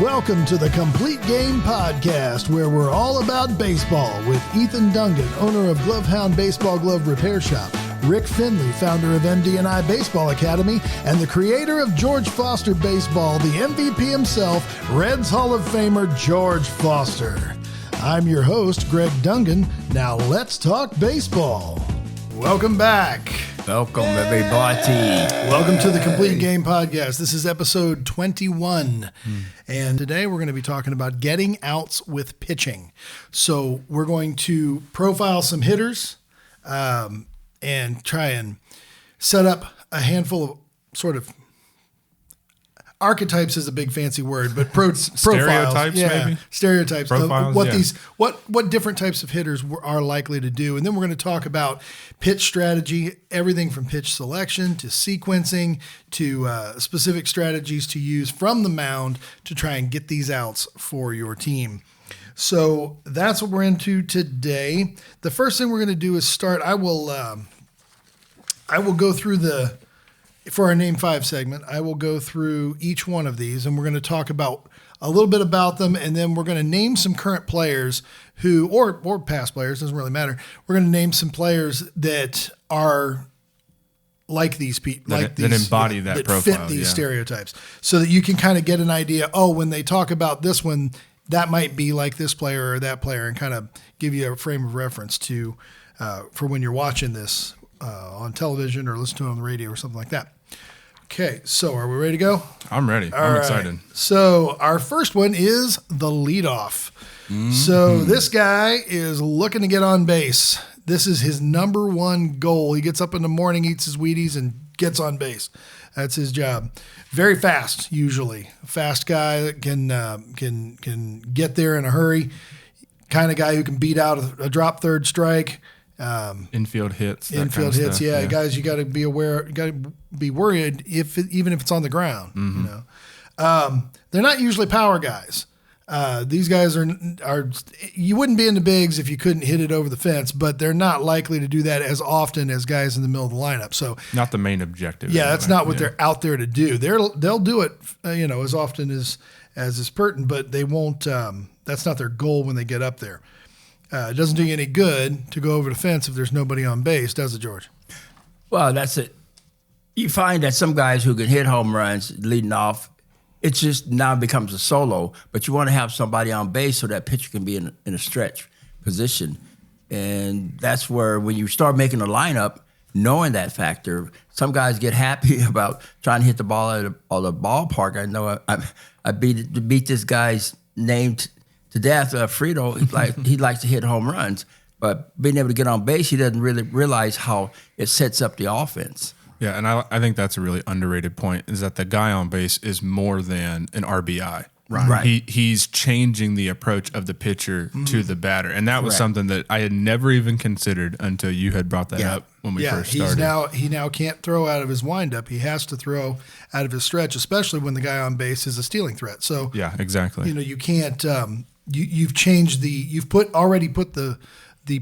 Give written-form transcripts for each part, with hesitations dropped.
Welcome to the Complete Game Podcast, where we're all about baseball with Ethan Dungan, owner of Glovehound Baseball Glove Repair Shop, Rick Finley, founder of MD&I Baseball Academy, and the creator of George Foster Baseball, the MVP himself, Reds Hall of Famer George Foster. I'm your host, Greg Dungan. Now let's talk baseball. Welcome back. Welcome, everybody. Welcome to the Complete Game Podcast. This is episode 21. And today we're going to be talking about getting outs with pitching. So we're going to profile some hitters and try and set up a handful of sort of archetypes is a big fancy word, but profiles. Stereotypes, maybe? Stereotypes Profiles, of what what different types of hitters are likely to do. And then we're going to talk about pitch strategy, everything from pitch selection to sequencing to specific strategies to use from the mound to try and get these outs for your team. So that's what we're into today. The first thing we're going to do is start. I will go through for our Name 5 segment, I will go through each one of these, and we're going to talk about a little bit about them, and then we're going to name some current players who, or past players, doesn't really matter. We're going to name some players that are like these people, that embody that profile, fit these stereotypes, so that you can kind of get an idea. Oh, when they talk about this one, that might be like this player or that player, and kind of give you a frame of reference to for when you're watching this on television or listen to it on the radio or something like that. Okay, so are we ready to go? I'm ready. I'm excited. So our first one is the leadoff. Mm-hmm. So this guy is looking to get on base. This is his number one goal. He gets up in the morning, eats his Wheaties, and gets on base. That's his job. Very fast, usually. A fast guy that can get there in a hurry. Kind of guy who can beat out a drop third strike. Infield hits. Yeah. Guys, you got to be aware. You got to be worried even if it's on the ground. Mm-hmm. You know, they're not usually power guys. These guys are. You wouldn't be in the bigs if you couldn't hit it over the fence, but they're not likely to do that as often as guys in the middle of the lineup. So not the main objective. Yeah, that's not what they're out there to do. They'll do it, as often as is pertinent, but they won't. That's not their goal when they get up there. It doesn't do you any good to go over the fence if there's nobody on base, does it, George? Well, that's it. You find that some guys who can hit home runs leading off, it just now becomes a solo, but you want to have somebody on base so that pitcher can be in a stretch position. And that's where when you start making a lineup, knowing that factor, some guys get happy about trying to hit the ball out of the ballpark. I know I beat this guy's name to death, Frito. He likes to hit home runs, but being able to get on base, he doesn't really realize how it sets up the offense. Yeah, and I think that's a really underrated point, is that the guy on base is more than an RBI. Right. He's changing the approach of the pitcher to the batter, and that was something that I had never even considered until you had brought that up when we first started. He now can't throw out of his windup. He has to throw out of his stretch, especially when the guy on base is a stealing threat. So yeah, exactly. You can't. You've changed you've already put the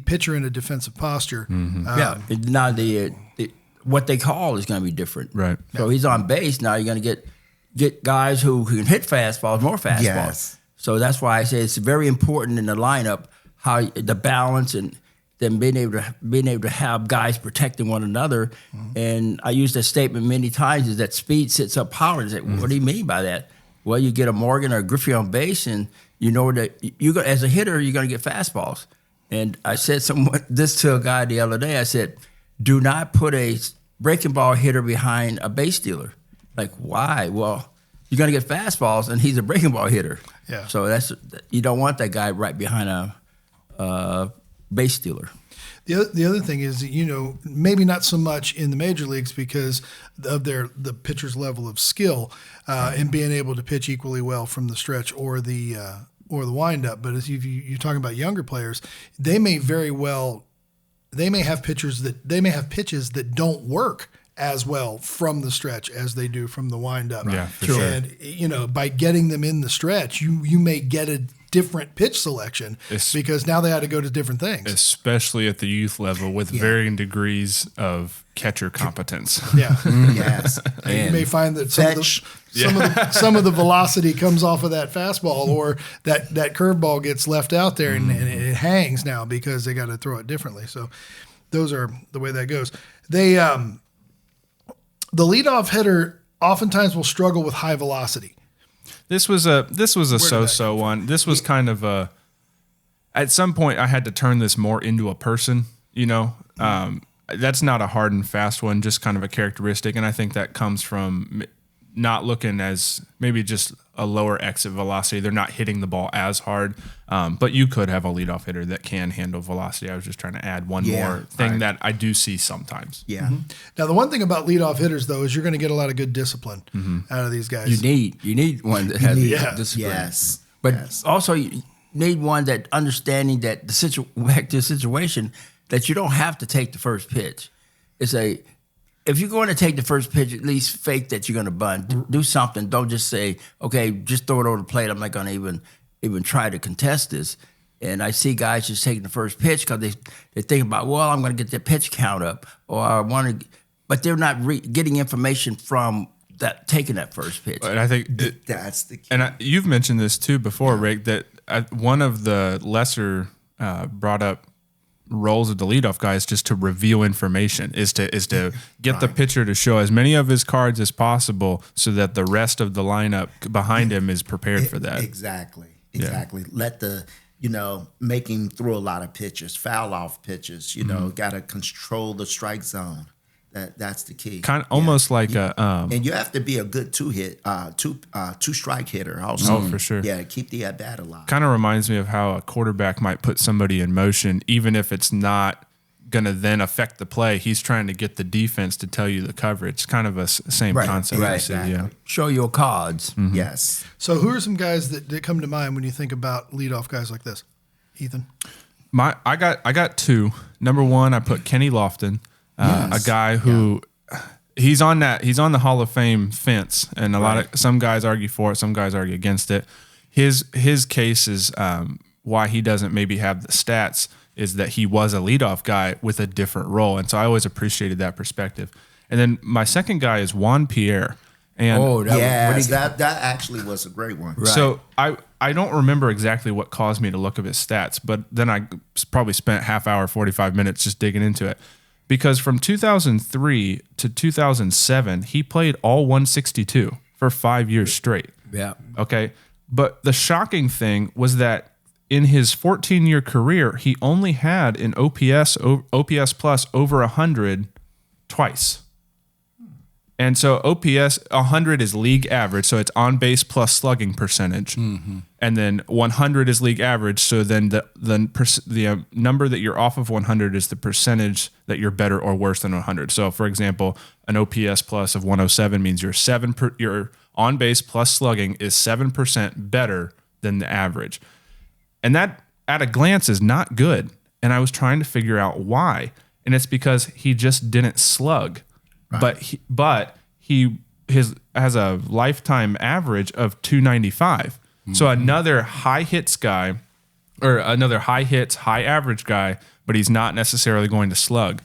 pitcher in a defensive posture. Mm-hmm. Now the what they call is going to be different. Right. So he's on base now. You're going to get guys who can hit fastballs, more fastballs. Yes. So that's why I say it's very important in the lineup how the balance and then being able to have guys protecting one another. Mm-hmm. And I use that statement many times is that speed sets up power. Is that, what do you mean by that? Well, you get a Morgan or a Griffey on base, and you know that as a hitter, you're going to get fastballs. And I said this to a guy the other day. I said, do not put a breaking ball hitter behind a base stealer. Like, why? Well, you're going to get fastballs, and he's a breaking ball hitter. Yeah. So you don't want that guy right behind a base stealer. The other thing is, maybe not so much in the major leagues because of the pitcher's level of skill and being able to pitch equally well from the stretch or the windup. But if you're talking about younger players, they may have pitches that don't work as well from the stretch as they do from the windup. Yeah, for sure. And by getting them in the stretch, you may get a different pitch selection because now they had to go to different things. Especially at the youth level with varying degrees of catcher competence. Yeah. Yes. And you may find that some of the velocity comes off of that fastball, or that curveball gets left out there and it hangs now because they got to throw it differently. So those are the way that goes. They the leadoff hitter oftentimes will struggle with high velocity. This was a so-so one. This was kind of a. At some point, I had to turn this more into a person. That's not a hard and fast one, just kind of a characteristic, and I think that comes from not looking as maybe just a lower exit velocity. They're not hitting the ball as hard, but you could have a leadoff hitter that can handle velocity. I was just trying to add one more thing that I do see sometimes. Yeah. Now, the one thing about leadoff hitters, though, is you're going to get a lot of good discipline out of these guys. You need one that has discipline. Yes. But also you need one that understanding that back to the situation that you don't have to take the first pitch. If you're going to take the first pitch, at least fake that you're going to bunt. Do something. Don't just say, okay, just throw it over the plate. I'm not going to even try to contest this. And I see guys just taking the first pitch because they think about, well, I'm going to get the pitch count up, or I want to, but they're not getting information from that taking that first pitch. And I think that's the key. And you've mentioned this too before, Rick, that one of the lesser brought up roles of the leadoff guy is just to reveal information, is to get the pitcher to show as many of his cards as possible so that the rest of the lineup behind him is prepared for that. Exactly. Let make him throw a lot of pitches, foul off pitches, got to control the strike zone. That's the key. Kind of almost like and you have to be a good two strike hitter also. Oh, for sure. Yeah, keep the at bat alive. Kind of reminds me of how a quarterback might put somebody in motion, even if it's not going to then affect the play. He's trying to get the defense to tell you the coverage. It's kind of a same concept. Right. Exactly. Yeah. Show your cards. Mm-hmm. Yes. So who are some guys that come to mind when you think about leadoff guys like this? Ethan? I got two. Number one, I put Kenny Lofton. A guy who he's on the Hall of Fame fence, and some guys argue for it, some guys argue against it. His case is why he doesn't maybe have the stats is that he was a leadoff guy with a different role, and so I always appreciated that perspective. And then my second guy is Juan Pierre. And that actually was a great one. Right. So I don't remember exactly what caused me to look up his stats, but then I probably spent half hour, 45 minutes just digging into it. Because from 2003 to 2007, he played all 162 for 5 years straight. Yeah. Okay. But the shocking thing was that in his 14-year career, he only had an OPS plus over 100 twice. And so OPS 100 is league average, so it's on base plus slugging percentage, and then 100 is league average. So then the number that you're off of 100 is the percentage that you're better or worse than 100. So for example, an OPS plus of 107 means your on base plus slugging is 7% better than the average, and that at a glance is not good. And I was trying to figure out why, and it's because he just didn't slug. Right. But he has a lifetime average of 295. So another high hits guy, or another high hits, high average guy, but he's not necessarily going to slug.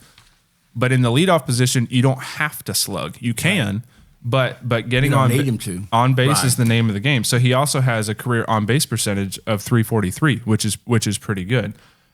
But in the leadoff position, you don't have to slug. You can, but getting on base is the name of the game. So he also has a career on base percentage of 343, which is pretty good.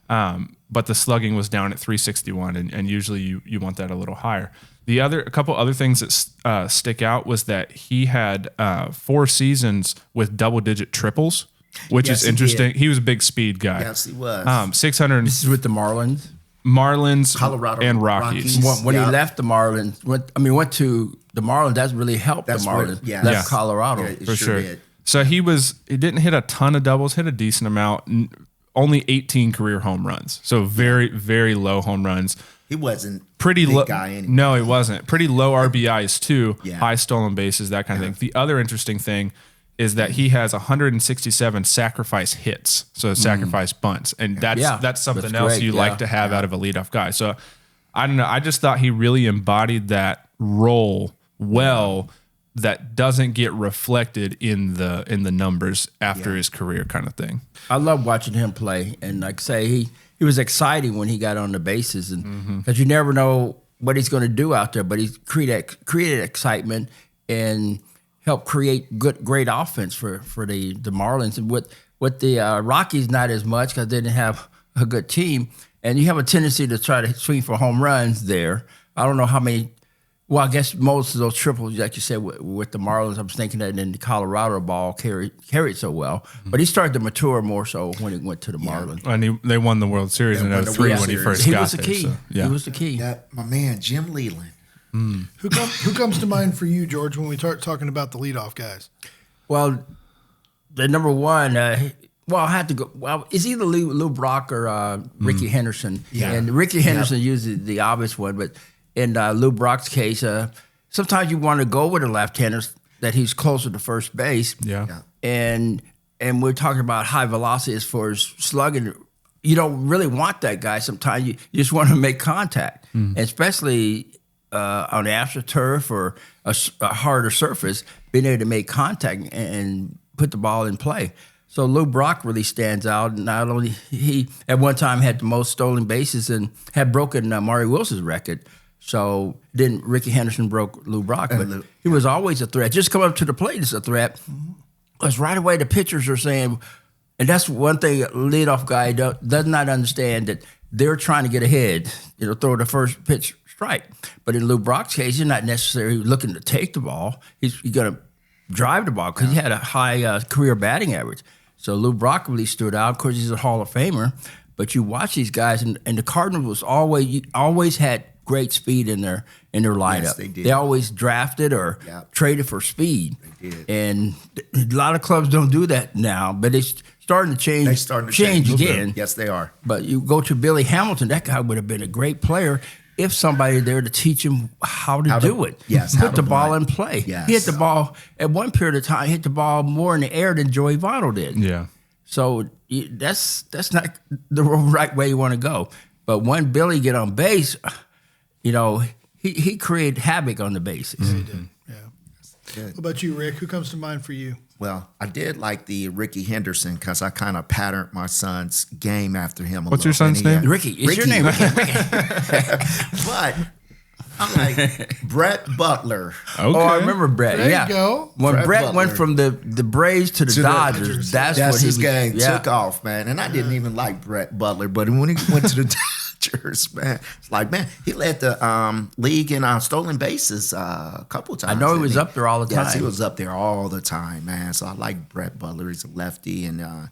But the slugging was down at 361, and usually you want that a little higher. A couple other things that stick out was that he had 4 seasons with double-digit triples, which is interesting. He was a big speed guy. Yes, he was. 600. This is with the Marlins, Colorado, and Rockies. When he left the Marlins, went to the Marlins, that's really helped the Marlins. Left Colorado. Yeah, for sure. Did. So he didn't hit a ton of doubles, hit a decent amount. Only 18 career home runs. So very, very low home runs. He wasn't pretty low guy anyway. No, he wasn't. Pretty low RBIs too. Yeah. High stolen bases, that kind of thing. The other interesting thing is that he has 167 sacrifice hits, so sacrifice bunts, and that's something else you like to have out of a leadoff guy. So I don't know. I just thought he really embodied that role well, that doesn't get reflected in the numbers after his career, kind of thing. I love watching him play, and like I say, he was exciting when he got on the bases, and because you never know what he's going to do out there, but he created excitement and helped create great offense for the Marlins. And with the Rockies, not as much because they didn't have a good team, and you have a tendency to try to swing for home runs there. I don't know how many. Well, I guess most of those triples, like you said, with the Marlins, I was thinking that in the Colorado ball carried so well. But he started to mature more so when he went to the Marlins. And they won the World Series in 03 when he first got there. He was the key. My man, Jim Leland. Who comes to mind for you, George, when we start talking about the leadoff guys? Well, the number one, I had to go. Well, it's either Lou Brock or Ricky Henderson. Yeah. And Ricky Henderson usually the obvious one, but in Lou Brock's case, sometimes you want to go with a left-hander that he's closer to first base. Yeah. And we're talking about high velocity as far as slugging. You don't really want that guy. Sometimes you just want to make contact, and especially on the AstroTurf or a harder surface, being able to make contact and put the ball in play. So Lou Brock really stands out. Not only he at one time had the most stolen bases and had broken Maury Wilson's record. So then Ricky Henderson broke Lou Brock, but he was always a threat. Just come up to the plate is a threat. Because right away the pitchers are saying, and that's one thing a leadoff guy does not understand, that they're trying to get ahead, throw the first pitch strike. But in Lou Brock's case, you're not necessarily looking to take the ball. He's going to drive the ball because he had a high career batting average. So Lou Brock really stood out. Of course, he's a Hall of Famer. But you watch these guys, and the Cardinals always had great speed in their lineup. Yes, they did. They always drafted or traded for speed. They did. And a lot of clubs don't do that now, but it's starting to change. They're starting to change again. Yes, they are. But you go to Billy Hamilton, that guy would have been a great player if somebody there to teach him how to do it. Yes, put the ball in play. Yes. He hit the ball at one period of time. Hit the ball more in the air than Joey Votto did. Yeah. So that's not the right way you want to go. But when Billy get on base, he created havoc on the bases. Yeah, he did. Yeah. What about you, Rick? Who comes to mind for you? Well, I did like the Ricky Henderson because I kind of patterned my son's game after him. What's your son's name? Ricky. It's your name, Ricky. But I like Brett Butler. Okay. Oh, I remember Brett. There you go. When Brett Butler. went from the Braves to the Dodgers, that's what his he game took off, man. And I didn't even like Brett Butler, but when he went to the Dodgers, man, it's like, man, he led the league in stolen bases a couple times. I know he was up there all the time. Yes, he was up there all the time, man. So I like Brett Butler. He's a lefty and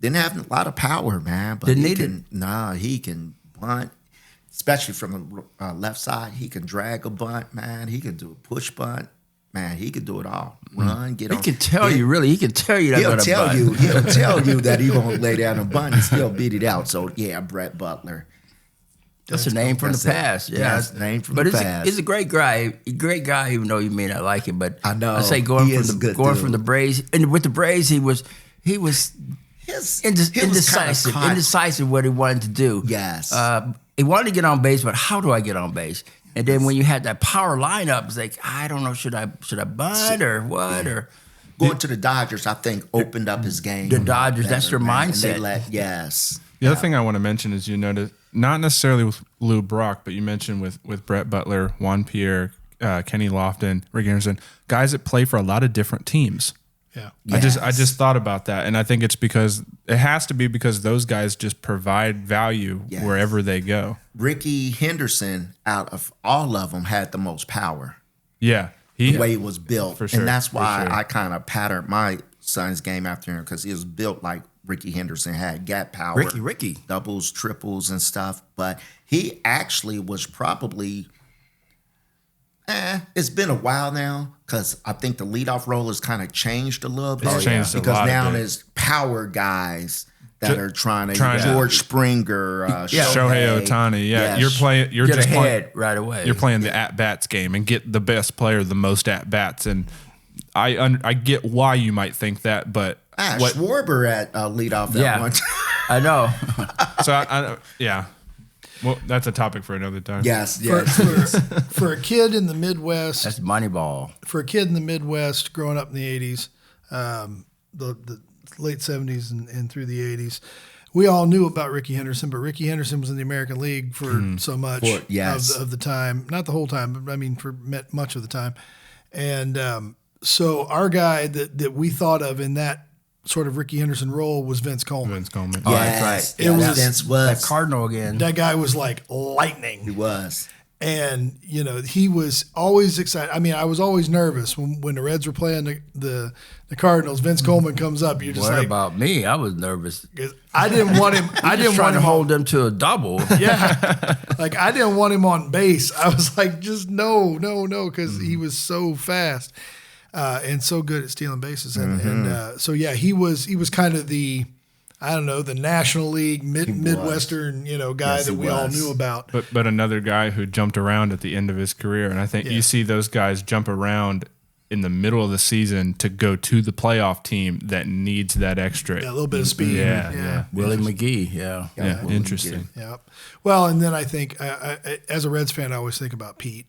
didn't have a lot of power, man. But he can bunt. Especially from the left side, he can drag a bunt, man. He can do a push bunt, man. He can do it all. Run, get on. He can tell you that. He'll tell you that he's gonna lay down a bunt and still beat it out. So yeah, Brett Butler. That's a name from the past. Yeah, that's a name from the past. He's a great guy. Even though you may not like him. But I know. I say going from the Braves, and with the Braves, he was indecisive what he wanted to do. Yes. He wanted to get on base, but how do I get on base? And then when you had that power lineup, it's like, I don't know, should I bunt or what? Yeah. Or going to the Dodgers, I think, opened up his game. The Dodgers, that's your mindset. The other thing I want to mention is you notice, not necessarily with Lou Brock, but you mentioned with Brett Butler, Juan Pierre, Kenny Lofton, Rick Anderson, guys that play for a lot of different teams. Yeah. Yes. I just thought about that, and I think it has to be because those guys just provide value wherever they go. Ricky Henderson, out of all of them, had the most power. Yeah. The way he was built. For sure. And that's why I kind of patterned my son's game after him, because he was built like Ricky Henderson had. Gap power. Ricky. Doubles, triples, and stuff. But he actually was probably... it's been a while now, because I think the leadoff role has kind of changed a little bit. Changed a lot, because now there's power guys that are trying to George Springer, Shohei Ohtani. Yeah, you're playing. You're get just ahead right away. You're playing the at bats game and get the best player the most at bats. And I get why you might think that, but Schwarber at leadoff that one time. I know. So yeah. Well, that's a topic for another time. Yes, For, yes. for a kid in the Midwest, That's Moneyball. for a kid in the Midwest growing up in the 80s, the late 70s and through the 80s, we all knew about Ricky Henderson, but Ricky Henderson was in the American League for so much of the time. Not the whole time, but I mean for much of the time. And so our guy that we thought of in that sort of Ricky Henderson role was Vince Coleman. Vince Coleman. Oh, Yes, that's right. Vince was. That Cardinal again. That guy was like lightning. He was. And, you know, he was always excited. I mean, I was always nervous when the Reds were playing the Cardinals. Vince Coleman comes up. You're just What like, about me? I was nervous. I didn't want him. I didn't want to him hold them to a double. Yeah. Like, I didn't want him on base. I was like, just no, because he was so fast and so good at stealing bases. And so, yeah, he was kind of the, I don't know, the National League Midwestern, you know, guy that we all knew about. But another guy who jumped around at the end of his career. And I think you see those guys jump around in the middle of the season to go to the playoff team that needs that extra. Yeah, a little bit of speed. Yeah. Willie McGee, yeah. Yeah, interesting. Yeah. Well, and then I think, I, as a Reds fan, I always think about Pete.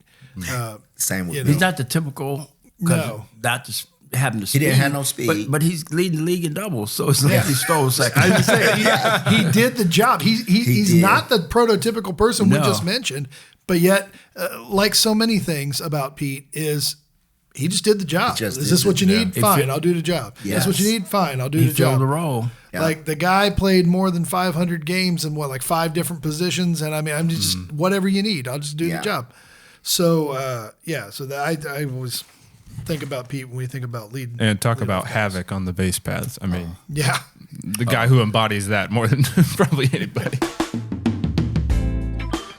Same with you me. He's not the typical, No. not just having the speed. didn't have no speed. But he's leading the league in doubles, so it's like he stole second. I was saying, he did the job. He's did. not the prototypical person we No. just mentioned, but yet, like so many things about Pete, is he just did the job. just Is did this what you the need? job. Fine, I'll do the job. Yes. That's what you need? Fine, I'll do He the job. filled the role. Yeah. Like the guy played more than 500 games in like 5 different positions, and I mean, I'm just whatever you need, I'll just do the job. So so that I always think about Pete when we think about leading. And talk about havoc on the base paths. I mean, Yeah. the guy who embodies that more than probably anybody.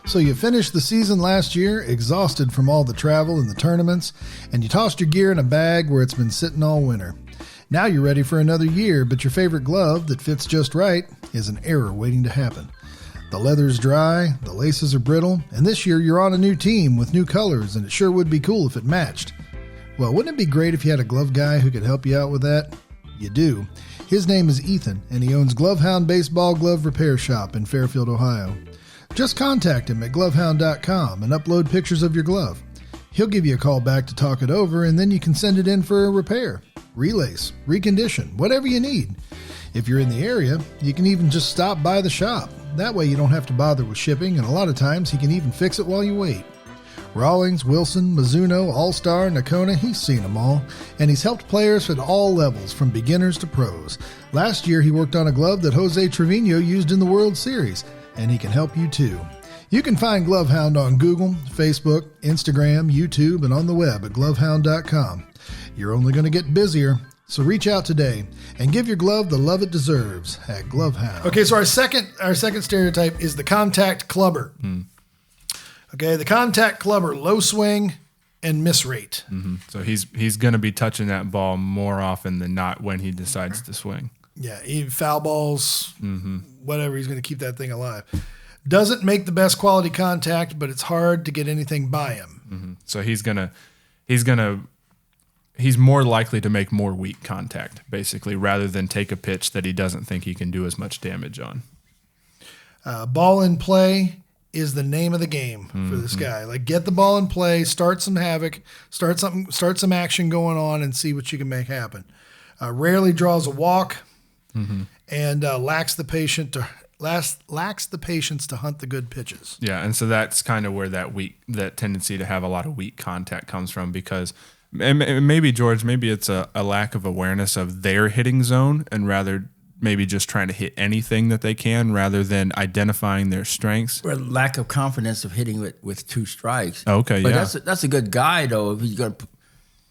So you finished the season last year, exhausted from all the travel and the tournaments, and you tossed your gear in a bag where it's been sitting all winter. Now you're ready for another year, but your favorite glove that fits just right is an error waiting to happen. The leather's dry, the laces are brittle, and this year you're on a new team with new colors, and it sure would be cool if it matched. Well, wouldn't it be great if you had a glove guy who could help you out with that? You do. His name is Ethan, and he owns Glovehound Baseball Glove Repair Shop in Fairfield, Ohio. Just contact him at glovehound.com and upload pictures of your glove. He'll give you a call back to talk it over, and then you can send it in for a repair, relace, recondition, whatever you need. If you're in the area, you can even just stop by the shop. That way you don't have to bother with shipping, and a lot of times he can even fix it while you wait. Rawlings, Wilson, Mizuno, All-Star, Nakona, he's seen them all, and he's helped players at all levels, from beginners to pros. Last year he worked on a glove that Jose Trevino used in the World Series, and he can help you too. You can find Glovehound on Google, Facebook, Instagram, YouTube, and on the web at glovehound.com. You're only going to get busier, so reach out today and give your glove the love it deserves at Glovehound. Okay, so our second stereotype is the contact clubber. Okay, the contact clubber, low swing and miss rate. So he's going to be touching that ball more often than not when he decides to swing. Yeah, even foul balls, whatever, he's going to keep that thing alive. Doesn't make the best quality contact, but it's hard to get anything by him. So he's more likely to make more weak contact, basically, rather than take a pitch that he doesn't think he can do as much damage on. Ball in play is the name of the game for this guy. Like, get the ball in play, start some havoc, start some action going on, and see what you can make happen. Rarely draws a walk, and lacks the patience to hunt the good pitches. Yeah, and so that's kind of where that tendency to have a lot of weak contact comes from, because maybe, George, maybe it's a lack of awareness of their hitting zone, and rather maybe just trying to hit anything that they can rather than identifying their strengths. Or lack of confidence of hitting with 2 strikes. Okay, but yeah. That's a good guy, though, if he's going to,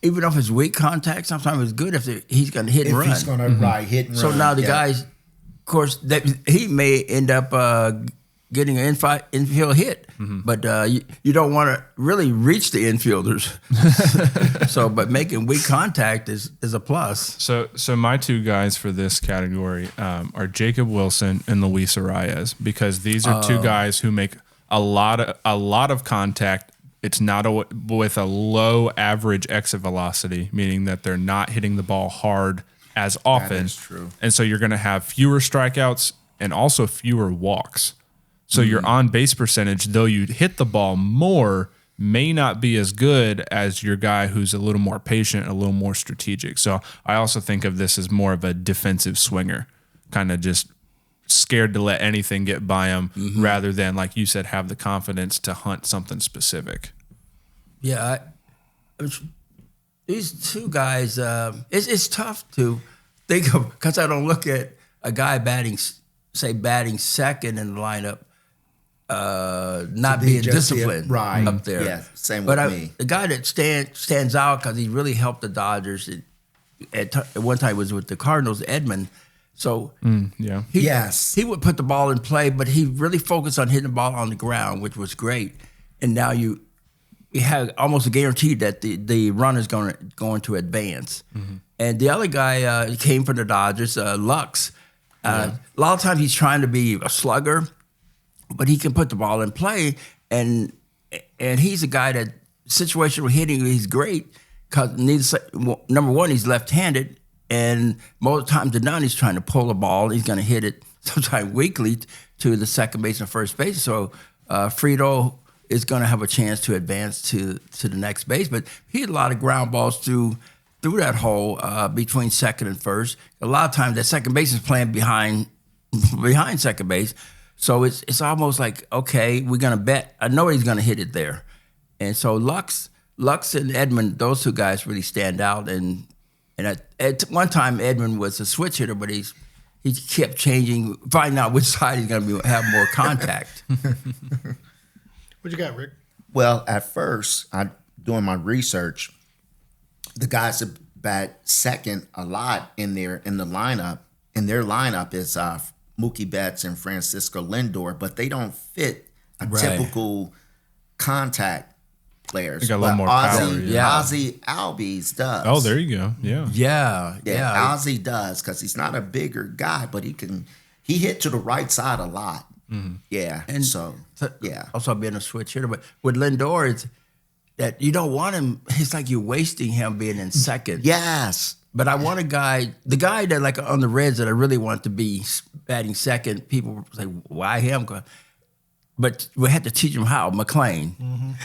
even if it's weak contact, sometimes it's good if he's going to hit and run. If he's going to hit and run. So now the guys, of course, he may end up getting an infield hit, but you don't want to really reach the infielders. But making weak contact is a plus. So my 2 guys for this category are Jacob Wilson and Luis Arias, because these are 2 guys who make a lot of contact. It's not with a low average exit velocity, meaning that they're not hitting the ball hard as often. That is true. And so you're going to have fewer strikeouts and also fewer walks. So your on base percentage, though you hit the ball more, may not be as good as your guy who's a little more patient, a little more strategic. So I also think of this as more of a defensive swinger, kind of just scared to let anything get by him rather than, like you said, have the confidence to hunt something specific. Yeah, these two guys, it's tough to think of because I don't look at a guy batting second in the lineup, not being disciplined up there. Yeah, same with me. The guy that stands out because he really helped the Dodgers. At one time was with the Cardinals, Edmund. So he would put the ball in play, but he really focused on hitting the ball on the ground, which was great. And now you have almost a guarantee that the runner's going to advance. And the other guy came from the Dodgers, Lux. A lot of times he's trying to be a slugger, but he can put the ball in play. And he's a guy that situational hitting, he's great because number one, he's left-handed. And most times than none, he's trying to pull the ball. He's going to hit it sometimes weakly to the second base and first base. So Frito is going to have a chance to advance to the next base. But he had a lot of ground balls through that hole between second and first. A lot of times that second base is playing behind second base. So it's almost like, okay, we're going to bet. I know he's going to hit it there. And so Lux and Edmund, those two guys really stand out. And at one time, Edmund was a switch hitter, but he kept changing, finding out which side he's going to have more contact. What you got, Rick? Well, at first, doing my research, the guys that bat second a lot in their lineup is Mookie Betts and Francisco Lindor, but they don't fit a typical contact players. They got a little more power. Ozzy Albies does. Oh, there you go. Yeah. Ozzy does because he's not a bigger guy, but he hit to the right side a lot. Yeah, and also being a switch hitter, but with Lindor, it's that you don't want him. It's like you're wasting him being in second. Yes, but I want the guy that like on the Reds that I really want to be batting second. People say, why him? But we had to teach him how. McLean.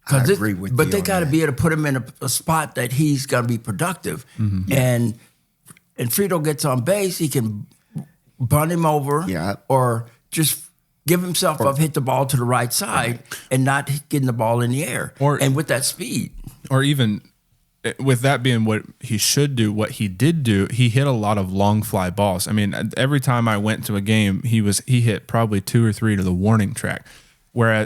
I agree with you. But they got to be able to put him in a spot that he's going to be productive. And Frito gets on base, he can bunt him over or just give himself up, hit the ball to the right side and not getting the ball in the air. And with that speed. Or even with that being what he should do, what he did do, he hit a lot of long fly balls. I mean, every time I went to a game, he hit probably 2 or 3 to the warning track.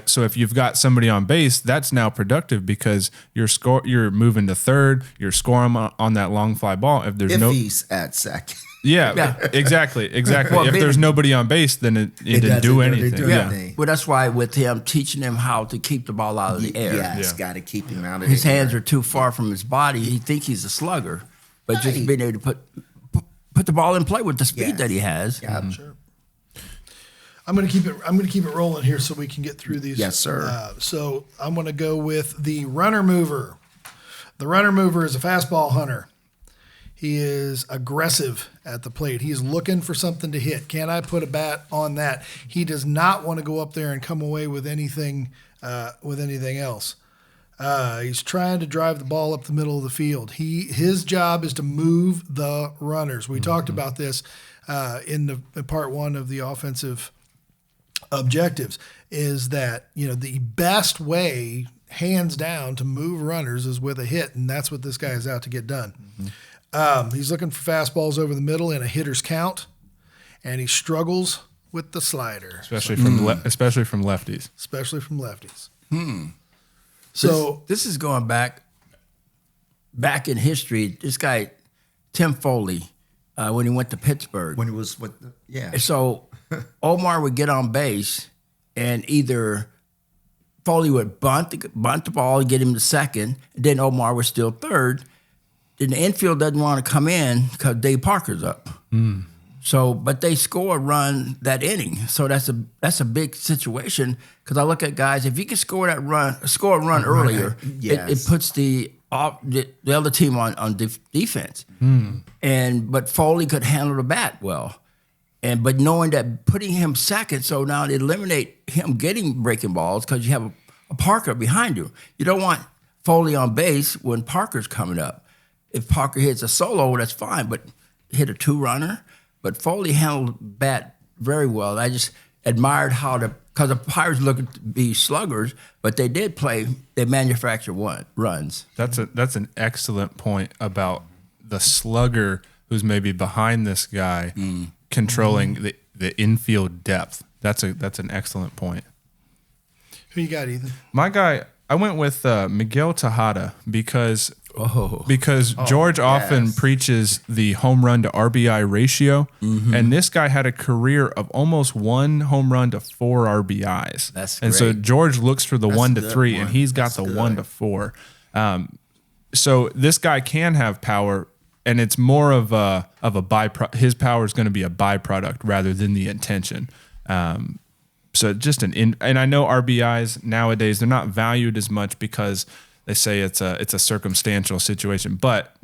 So if you've got somebody on base, that's now productive because you're moving to third, you're scoring on that long fly ball. If he's at second. Yeah, exactly. Well, if there's nobody on base, then it didn't do anything. Well, that's why with him, teaching him how to keep the ball out of the air. Yes, got to keep him out of the air. His hands are too far from his body. He thinks he's a slugger. But just being able to put the ball in play with the speed that he has. Yeah, sure. I'm gonna keep it rolling here so we can get through these. Yes, sir. So I'm gonna go with the runner mover. The runner mover is a fastball hunter. He is aggressive at the plate. He's looking for something to hit. Can I put a bat on that? He does not want to go up there and come away with anything else. He's trying to drive the ball up the middle of the field. His job is to move the runners. We talked about this in part 1 of the offensive objectives, is that the best way, hands down, to move runners is with a hit, and that's what this guy is out to get done. He's looking for fastballs over the middle in a hitter's count, and he struggles with the slider, especially from lefties. Especially from lefties. So this is going back in history. This guy Tim Foley, when he went to Pittsburgh, when he was with So Omar would get on base, and either Foley would bunt the ball and get him to second, and then Omar was still third. Then the infield doesn't want to come in because Dave Parker's up. So, but they score a run that inning. So that's a big situation because I look at guys. If you can score a run earlier, it puts the other team on defense. But Foley could handle the bat well. but knowing that putting him second, so now they eliminate him getting breaking balls because you have a Parker behind you. You don't want Foley on base when Parker's coming up. If Parker hits a solo, that's fine, but hit a 2-runner. But Foley handled bat very well. I just admired how because the Pirates look to be sluggers, but they did play. They manufacture runs. That's an excellent point about the slugger who's maybe behind this guy controlling the infield depth. That's an excellent point. Who you got, Ethan? My guy, I went with Miguel Tejada because George often preaches the home run to RBI ratio, and this guy had a career of almost 1 home run to 4 RBIs. That's and great. so George looks for the That's 1 a to good 3, one. and he's got That's the good. 1 to 4. So this guy can have power, and it's more of a byproduct. His power is going to be a byproduct rather than the intention. So just and I know RBIs nowadays, they're not valued as much because they say it's a circumstantial situation, but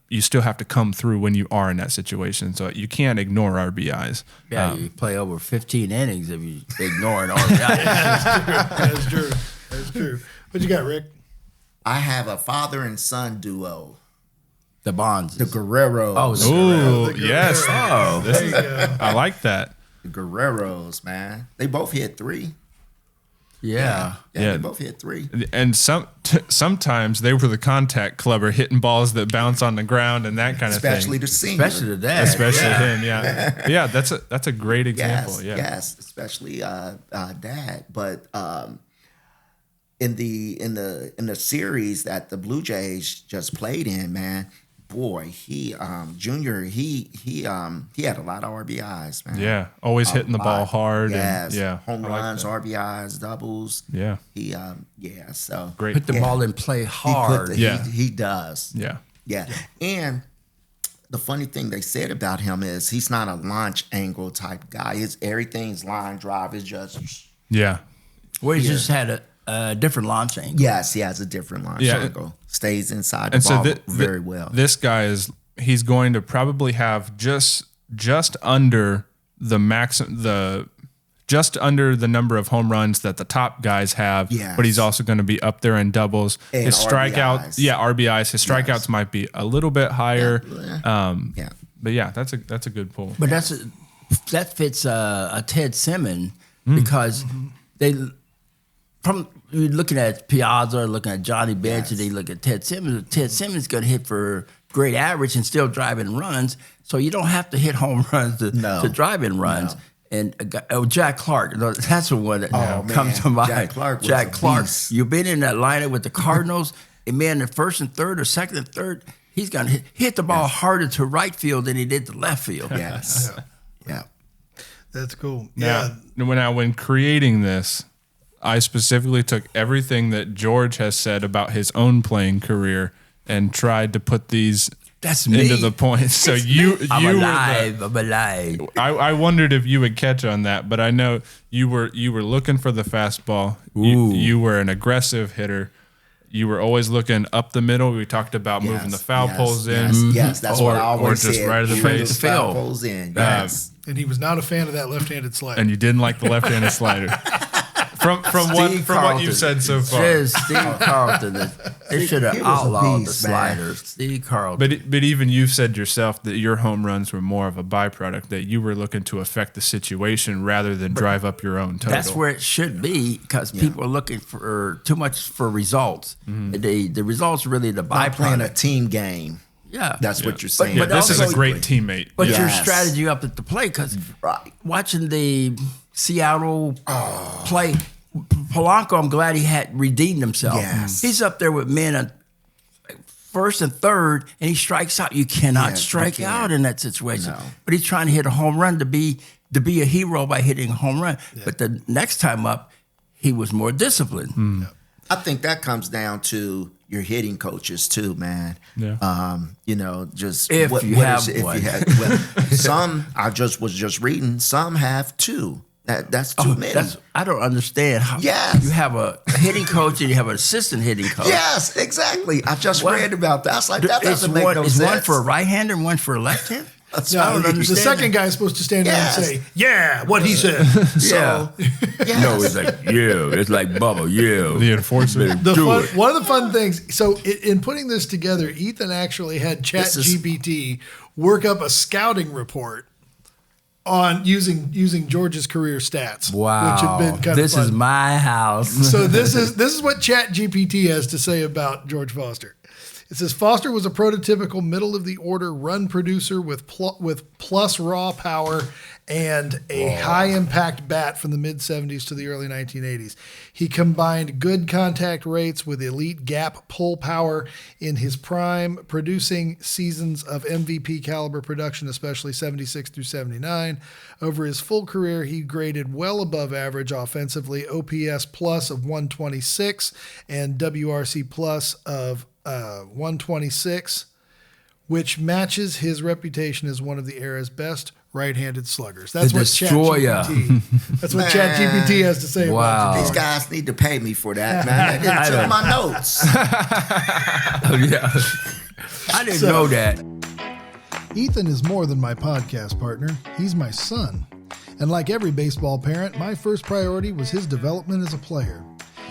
you still have to come through when you are in that situation. So you can't ignore RBIs. Yeah, you play over 15 innings if you ignore an RBI. That's true. That's true. What you got, Rick? I have a father and son duo, The Bonds. the Guerreros. Oh, the Ooh, The yes. Oh, There you go. I like that. The Guerreros, man. They both hit 3. yeah. Yeah. They both hit 3. And sometimes they were the contact clubber, hitting balls that bounce on the ground and that kind of Especially thing. the senior. Especially the dad. Especially him, yeah. Yeah, that's a great example. Yes, especially Dad. But in the series that the Blue Jays just played in, man, boy, he Junior, he had a lot of RBIs, man. Yeah, always hitting the ball lot. hard. Yes, And, yeah, home I like runs, that. RBIs, doubles. Yeah, He so great. Put the ball in play hard. Yeah. he does. Yeah, Yeah. And the funny thing they said about him is he's not a launch angle type guy. Everything's line drive. It's just yeah. Where he just had a different launch angle. yes, he has a different launch Yeah. angle. Stays inside the And ball so very well. This guy he's going to probably have just under the just under the number of home runs that the top guys have. Yes. But he's also going to be up there in doubles. And his strikeouts, RBIs. RBIs. His strikeouts might be a little bit higher. Yeah. But yeah, that's a good pull. But that fits a Ted Simmons because you're looking at Piazza, looking at Johnny Bench, and they look at Ted Simmons. Ted Simmons is going to hit for great average and still driving runs. So you don't have to hit home runs to drive in runs. No. And Jack Clark, that's the one that comes man. to mind. Jack Clark was Jack a Clark. beast. You've been in that lineup with the Cardinals, and man, the first and third or second and third, he's going to hit the ball harder to right field than he did to left field. Yes. Yeah. That's cool. Now, Yeah. when creating this, I specifically took everything that George has said about his own playing career and tried to put these That's into me. the points. So you I'm were alive. I'm alive. I wondered if you would catch on that, but I know you were looking for the fastball. You were an aggressive hitter. You were always looking up the middle. We talked about moving the foul poles in. Yes, that's what I always or just said. right of the Moving face. the foul poles in. Yes. And he was not a fan of that left-handed slider. And you didn't like the left-handed slider. From what you've said so far. Just Steve Carlton. They should have he was a outlawed the beast, man. sliders. Steve Carlton. But even you've said yourself that your home runs were more of a byproduct, that you were looking to affect the situation rather than drive up your own total. That's where it should be because people are looking for too much for results. The results are really the By playing a byproduct. team game. Yeah. That's what you're saying. Yeah, but this is also- a great teammate. But Yeah. your Yes. strategy up at the plate, because Right. watching the Seattle play, Polanco, I'm glad he had redeemed himself. Yes. He's up there with men at first and third, and he strikes out. You cannot Yeah, strike you can't. out in that situation. No. But he's trying to hit a home run to be a hero by hitting a home run. But the next time up, he was more disciplined. I think that comes down to your hitting coaches too, man. Yeah. Just If you have one. Some I was just reading. Some have two. That's too many. I don't understand how Yes. you have a hitting coach and you have an assistant hitting coach. Yes, exactly. I just What? read about that. I was like, that It's doesn't make no is sense. one for a right hander and one for a left hand? I don't The understand second that. guy's supposed to stand there and Yes. say, "Yeah, what he said." Yeah. Yes. No, it's like, yeah. It's like Bubba, yeah. The enforcer. One of the fun things. So in putting this together, Ethan actually had ChatGPT work up a scouting report on using George's career stats. Wow. which have been kind This of fun. is my house. So this is what ChatGPT has to say about George Foster. It says Foster was a prototypical middle of the order run producer with plus raw power and a high impact bat from the mid 70s to the early 1980s. He combined good contact rates with elite gap pull power in his prime, producing seasons of MVP caliber production, especially 76 through 79. Over his full career, he graded well above average offensively, OPS plus of 126 and WRC plus of 126, which matches his reputation as one of the era's best right-handed sluggers. That's The what destroyer. That's what ChatGPT has to say Wow. about These guys need to pay me for that, man. I didn't took my notes. Oh, yeah. I didn't know that. Ethan is more than my podcast partner. He's my son. And like every baseball parent, my first priority was his development as a player.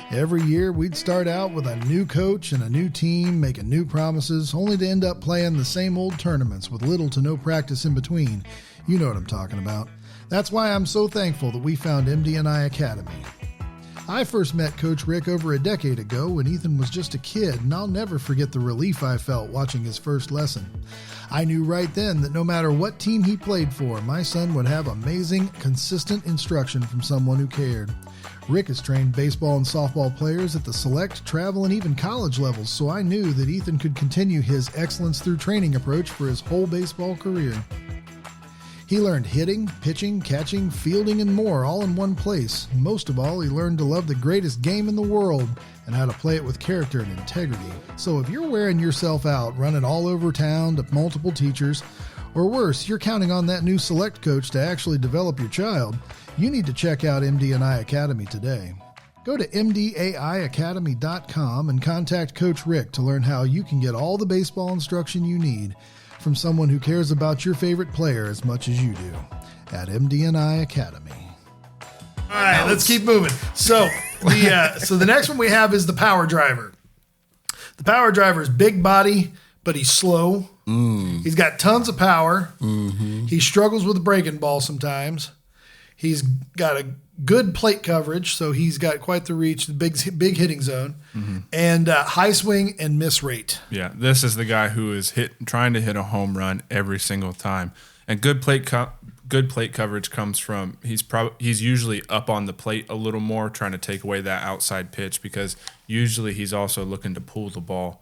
Every year, we'd start out with a new coach and a new team, making new promises, only to end up playing the same old tournaments with little to no practice in between. You know what I'm talking about. That's why I'm so thankful that we found MD&I Academy. I first met Coach Rick over a decade ago when Ethan was just a kid, and I'll never forget the relief I felt watching his first lesson. I knew right then that no matter what team he played for, my son would have amazing, consistent instruction from someone who cared. Rick has trained baseball and softball players at the select, travel, and even college levels, so I knew that Ethan could continue his excellence through training approach for his whole baseball career. He learned hitting, pitching, catching, fielding, and more all in one place. Most of all, he learned to love the greatest game in the world and how to play it with character and integrity. So if you're wearing yourself out, running all over town to multiple teachers, or worse, you're counting on that new select coach to actually develop your child, you need to check out MD&I Academy today. Go to mdaiacademy.com and contact Coach Rick to learn how you can get all the baseball instruction you need from someone who cares about your favorite player as much as you do at MD&I Academy. All right, let's keep moving. So the next one we have is the power driver. The power driver is big body, but he's slow. He's got tons of power. He struggles with the breaking ball sometimes. He's got a good plate coverage, so he's got quite the reach, the big hitting zone, and high swing and miss rate. Yeah, this is the guy who is trying to hit a home run every single time. And good plate coverage comes from he's usually up on the plate a little more, trying to take away that outside pitch, because usually he's also looking to pull the ball.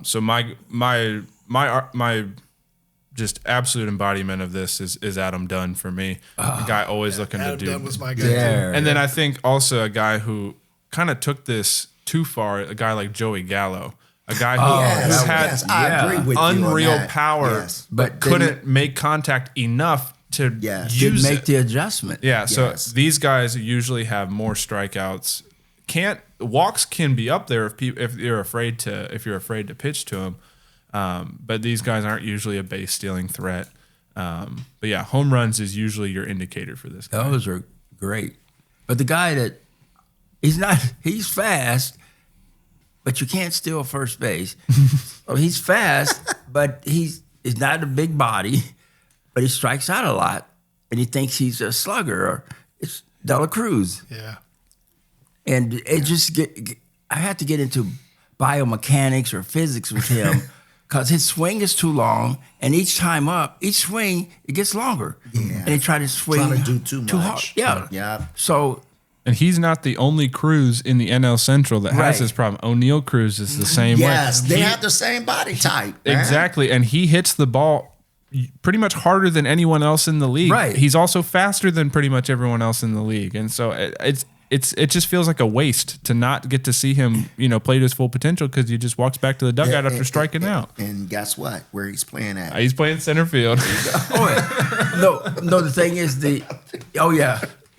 So my just absolute embodiment of this is Adam Dunn for me. The guy always looking Adam to do. Dunn was my guy. There. And then I think also a guy who kind of took this too far, a guy like Joey Gallo, a guy who I agree with you on unreal that. power, Yes. but couldn't make contact enough to Yes. use Didn't make it. the adjustment. Yeah, so Yes. these guys usually have more strikeouts. Walks can be up there if you're afraid to pitch to them. But these guys aren't usually a base stealing threat. But yeah, home runs is usually your indicator for this guy. Those are great. But the guy that he's fast, but you can't steal first base. So he's fast, but he's not a big body, but he strikes out a lot. And he thinks he's a slugger, or it's Dela Cruz. Yeah. And it just I had to get into biomechanics or physics with him. Because his swing is too long, and each swing, it gets longer. Yeah. And he tried to swing Trying to do too much. hard. Yeah. Yeah. So, And he's not the only Cruz in the NL Central that has Right. this problem. O'Neal Cruz is the same Yes, way. they have the same body type. Man. Exactly, and he hits the ball pretty much harder than anyone else in the league. Right. He's also faster than pretty much everyone else in the league, and so it just feels like a waste to not get to see him, play to his full potential, because he just walks back to the dugout after striking out. And guess what? Where he's playing at? He's playing center field. no, the thing is the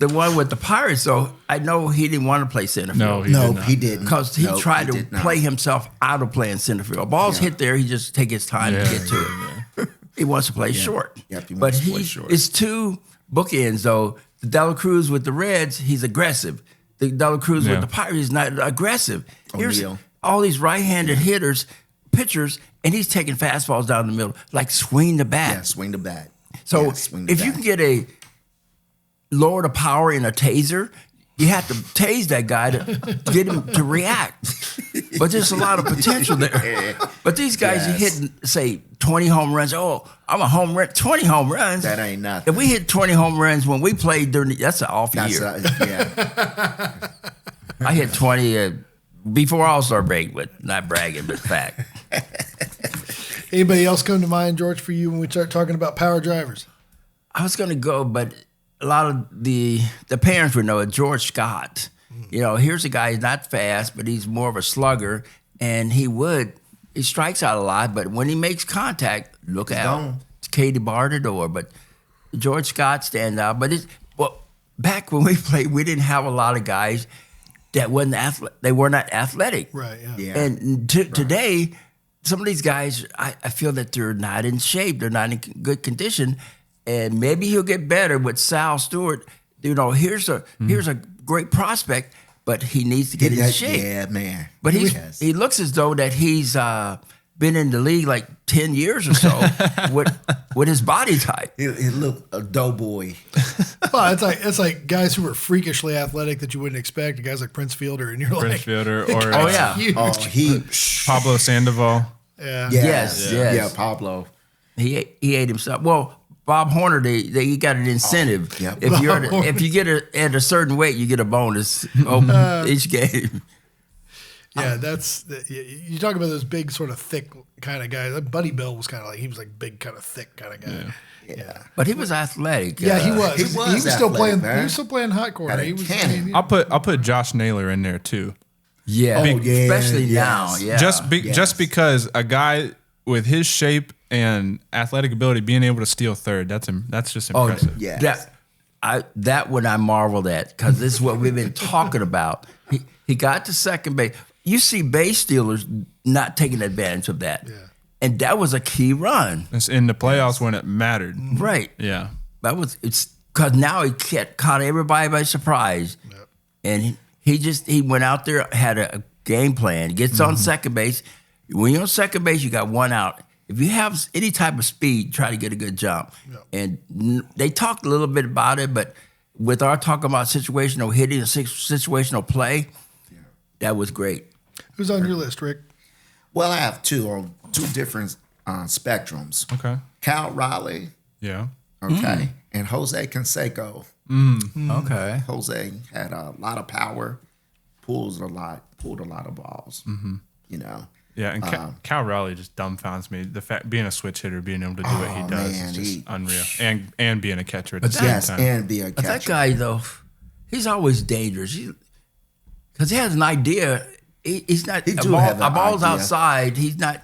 one with the Pirates, though, I know he didn't want to play center field. He didn't. Because he Nope, tried to did not. play himself out of playing center field. Balls hit there, he just take his time to get to it. He wants to play short. Yep, he but wants to play short. It's two bookends, though. The Dela Cruz with the Reds, he's aggressive. The Dela Cruz with the Pirates, he's not aggressive. Here's all these right-handed hitters, pitchers, and he's taking fastballs down the middle, like swing the bat. Yeah, swing the bat. So if you can get a lower the power in a taser, you have to tase that guy to get him to react. But there's a lot of potential there. But these guys are hitting, say, 20 home runs. Oh, I'm a home run, 20 home runs. That ain't nothing. If we hit 20 home runs when we played that's an off year. I hit 20 before All-Star break, but not bragging, but fact. Anybody else come to mind, George, for you when we start talking about power drivers? I was going to go, but a lot of the parents would know it. George Scott. You know, here's a guy, he's not fast, but he's more of a slugger, and he strikes out a lot, but when he makes contact, look out. It's Katie bar the door, but George Scott stands out. But back when we played, we didn't have a lot of guys that they were not athletic. Right, yeah. And today, some of these guys, I feel that they're not in shape. They're not in good condition. And maybe he'll get better with Sal Stewart. You know, here's a great prospect, but he needs to get in shape. Yeah, man. But he looks as though that he's been in the league like 10 years or so with his body type. He look a doughboy. Well, it's like guys who are freakishly athletic that you wouldn't expect. Guys like Prince Fielder, and you're Prince Fielder or Pablo Sandoval. Yeah. Yes. Yeah, Pablo. He ate himself. Well, Bob Horner, he got an incentive. Yep. If you get at a certain weight, you get a bonus each game. Yeah, you talk about those big sort of thick kind of guys. Buddy Bill was kind of like, he was like big kind of thick kind of guy. Yeah. But he was athletic. Yeah, he was. He was still playing. Man. He was still playing hot corner. He was. I'll put Josh Naylor in there too. Yeah, especially now. Yeah, just because a guy with his shape and athletic ability being able to steal third, that's just impressive. That one I marveled at, because this is what we've been talking about. He got to second base. You see base stealers not taking advantage of that. Yeah. And that was a key run. It's in the playoffs when it mattered. Right. Yeah. It's because now he caught everybody by surprise. Yep. And he went out there, had a game plan, gets on second base. When you're on second base, you got one out. If you have any type of speed, try to get a good jump. Yep. And they talked a little bit about it, but with our talking about situational hitting and situational play, that was great. Who's on your list, Rick? Well, I have two different spectrums. Okay. Cal Raleigh. Yeah. Okay. And Jose Canseco. Okay. Jose had a lot of power, pulled a lot of balls. You know. Yeah, and Cal Raleigh just dumbfounds me. The fact being a switch hitter, being able to do what he does is just unreal, and being a catcher at the same time. And be a catcher. But that guy though, he's always dangerous. Because he has an idea. He's not. A ball's outside. He's not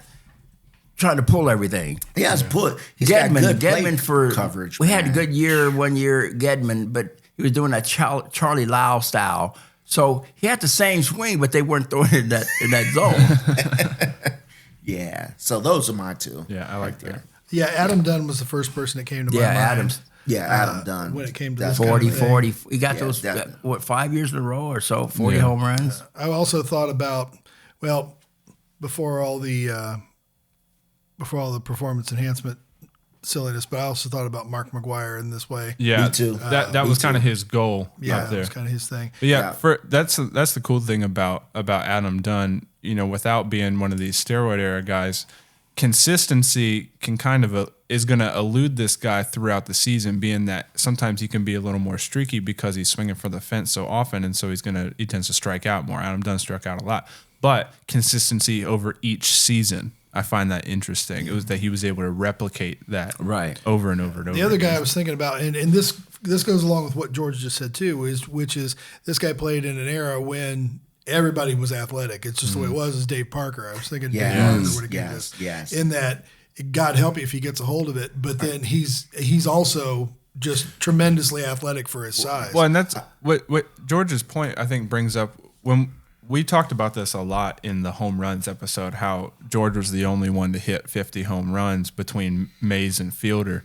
trying to pull everything. He has put. He's got good Gedman for coverage. We had a good year one year, Gedman, but he was doing that Charlie Lau style. So he had the same swing, but they weren't throwing it in that zone. Yeah. So those are my two. Yeah, I like that. Yeah, Adam Dunn was the first person that came to my mind. Adams. Yeah, Adam Dunn. When it came to this 40. He got Yeah, those, 5 years in a row or so, 40 home runs. I also thought about, before all the performance enhancement silliness, but I also thought about Mark McGwire in this way. Yeah, me too. That was kind of his goal up there. That was kind of his thing. But that's the cool thing about Adam Dunn. You know, without being one of these steroid era guys, consistency can kind of is going to elude this guy throughout the season, being that sometimes he can be a little more streaky because he's swinging for the fence so often, and so he tends to strike out more. Adam Dunn struck out a lot, but consistency over each season, I find that interesting. It was that he was able to replicate that over and over and over. The other guy I was thinking about, and this goes along with what George just said too, which is this guy played in an era when everybody was athletic. It's just the way it was. Is Dave Parker. I was thinking Dave Parker would have given this. In that, God help you if he gets a hold of it, but then he's also just tremendously athletic for his size. Well, and that's what George's point, I think, brings up when we talked about this a lot in the home runs episode, how George was the only one to hit 50 home runs between Mays and Fielder.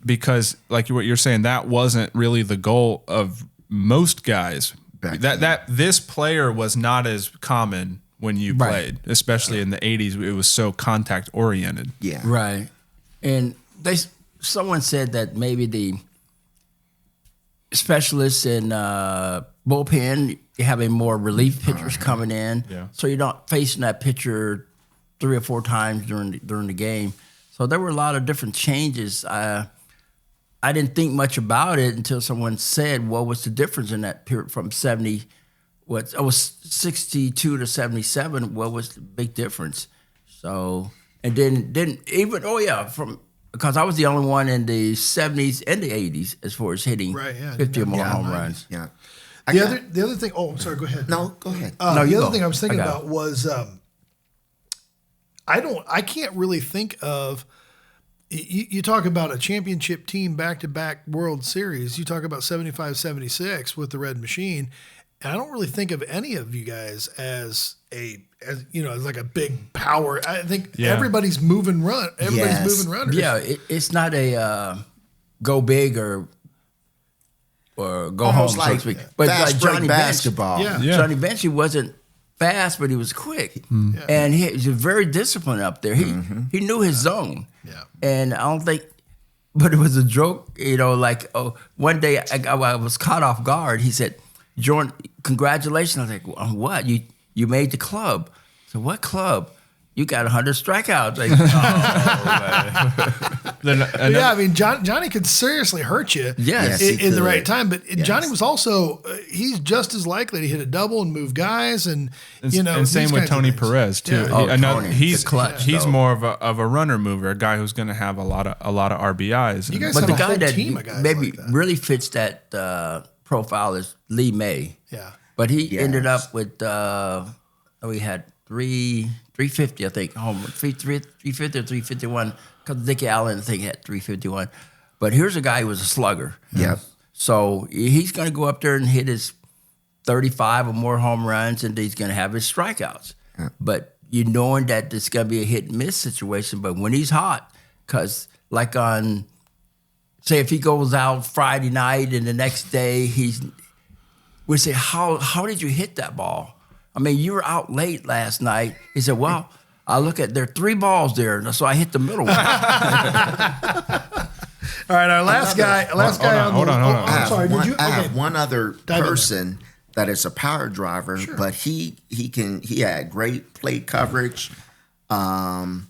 Because like what you're saying, that wasn't really the goal of most guys. That this player was not as common when you played, especially in the 80s. It was so contact oriented. Yeah. Right. And someone said that maybe the specialists in bullpen having more relief pitchers coming in, so you're not facing that pitcher 3 or 4 times during the game. So there were a lot of different changes. I didn't think much about it until someone said, "What was the difference in that period from 70? What it was 62 to 77? What was the big difference?" So and then even because I was the only one in the 70s and the 80s as far as hitting 50 or more home runs. Yeah. The other thing. Oh, I'm sorry. Go ahead. No, go ahead. The other thing I was thinking about was I can't really think of. You talk about a championship team back-to-back World Series. You talk about 75-76 with the Red Machine, and I don't really think of any of you guys as like a big power. I think everybody's moving runners. Yeah, it's not a go big or go Almost home, so to speak. But fast break Johnny basketball. Bench, Johnny Bench, he wasn't fast, but he was quick, and he was very disciplined up there. He knew his zone. Yeah. And I don't think, but it was a joke, one day I was caught off guard. He said, "Jordan, congratulations." I was like, "On what? You made the club." So what club? You got 100 strikeouts. Like, I mean, Johnny could seriously hurt you in the right time. But Johnny was also, he's just as likely to hit a double and move guys. And same with Tony Perez, too. Yeah. He's clutch. He's more of a runner mover, a guy who's going to have a lot of RBIs. You guys but have the a whole guy that team of guys maybe like that. really fits that profile is Lee May. Yeah. But he ended up with, we had 350, I think, home 350 or 351, because Dickie Allen, I think, had 351. But here's a guy who was a slugger. Yep. So he's going to go up there and hit his 35 or more home runs, and he's going to have his strikeouts. Yeah. But you knowing that it's going to be a hit and miss situation, but when he's hot, because like on, say if he goes out Friday night and the next day we say, how did you hit that ball? I mean, you were out late last night. He said, "Well, I look at there are 3 balls there, so I hit the middle one." All right, our last guy. Hold on. I'm sorry. I have one other person that is a power driver, but he had great plate coverage, and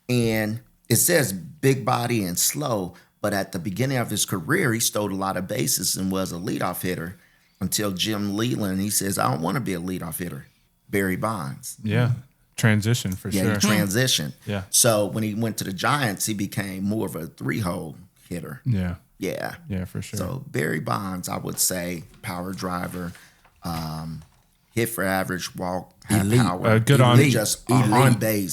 it says big body and slow. But at the beginning of his career, he stole a lot of bases and was a leadoff hitter until Jim Leland. He says, "I don't want to be a leadoff hitter." Barry Bonds. Yeah. Transition for sure. Yeah, transition. Yeah. So when he went to the Giants, he became more of a 3-hole hitter. Yeah. Yeah. Yeah, for sure. So Barry Bonds, I would say, power driver, hit for average, walk, have power. Good on base.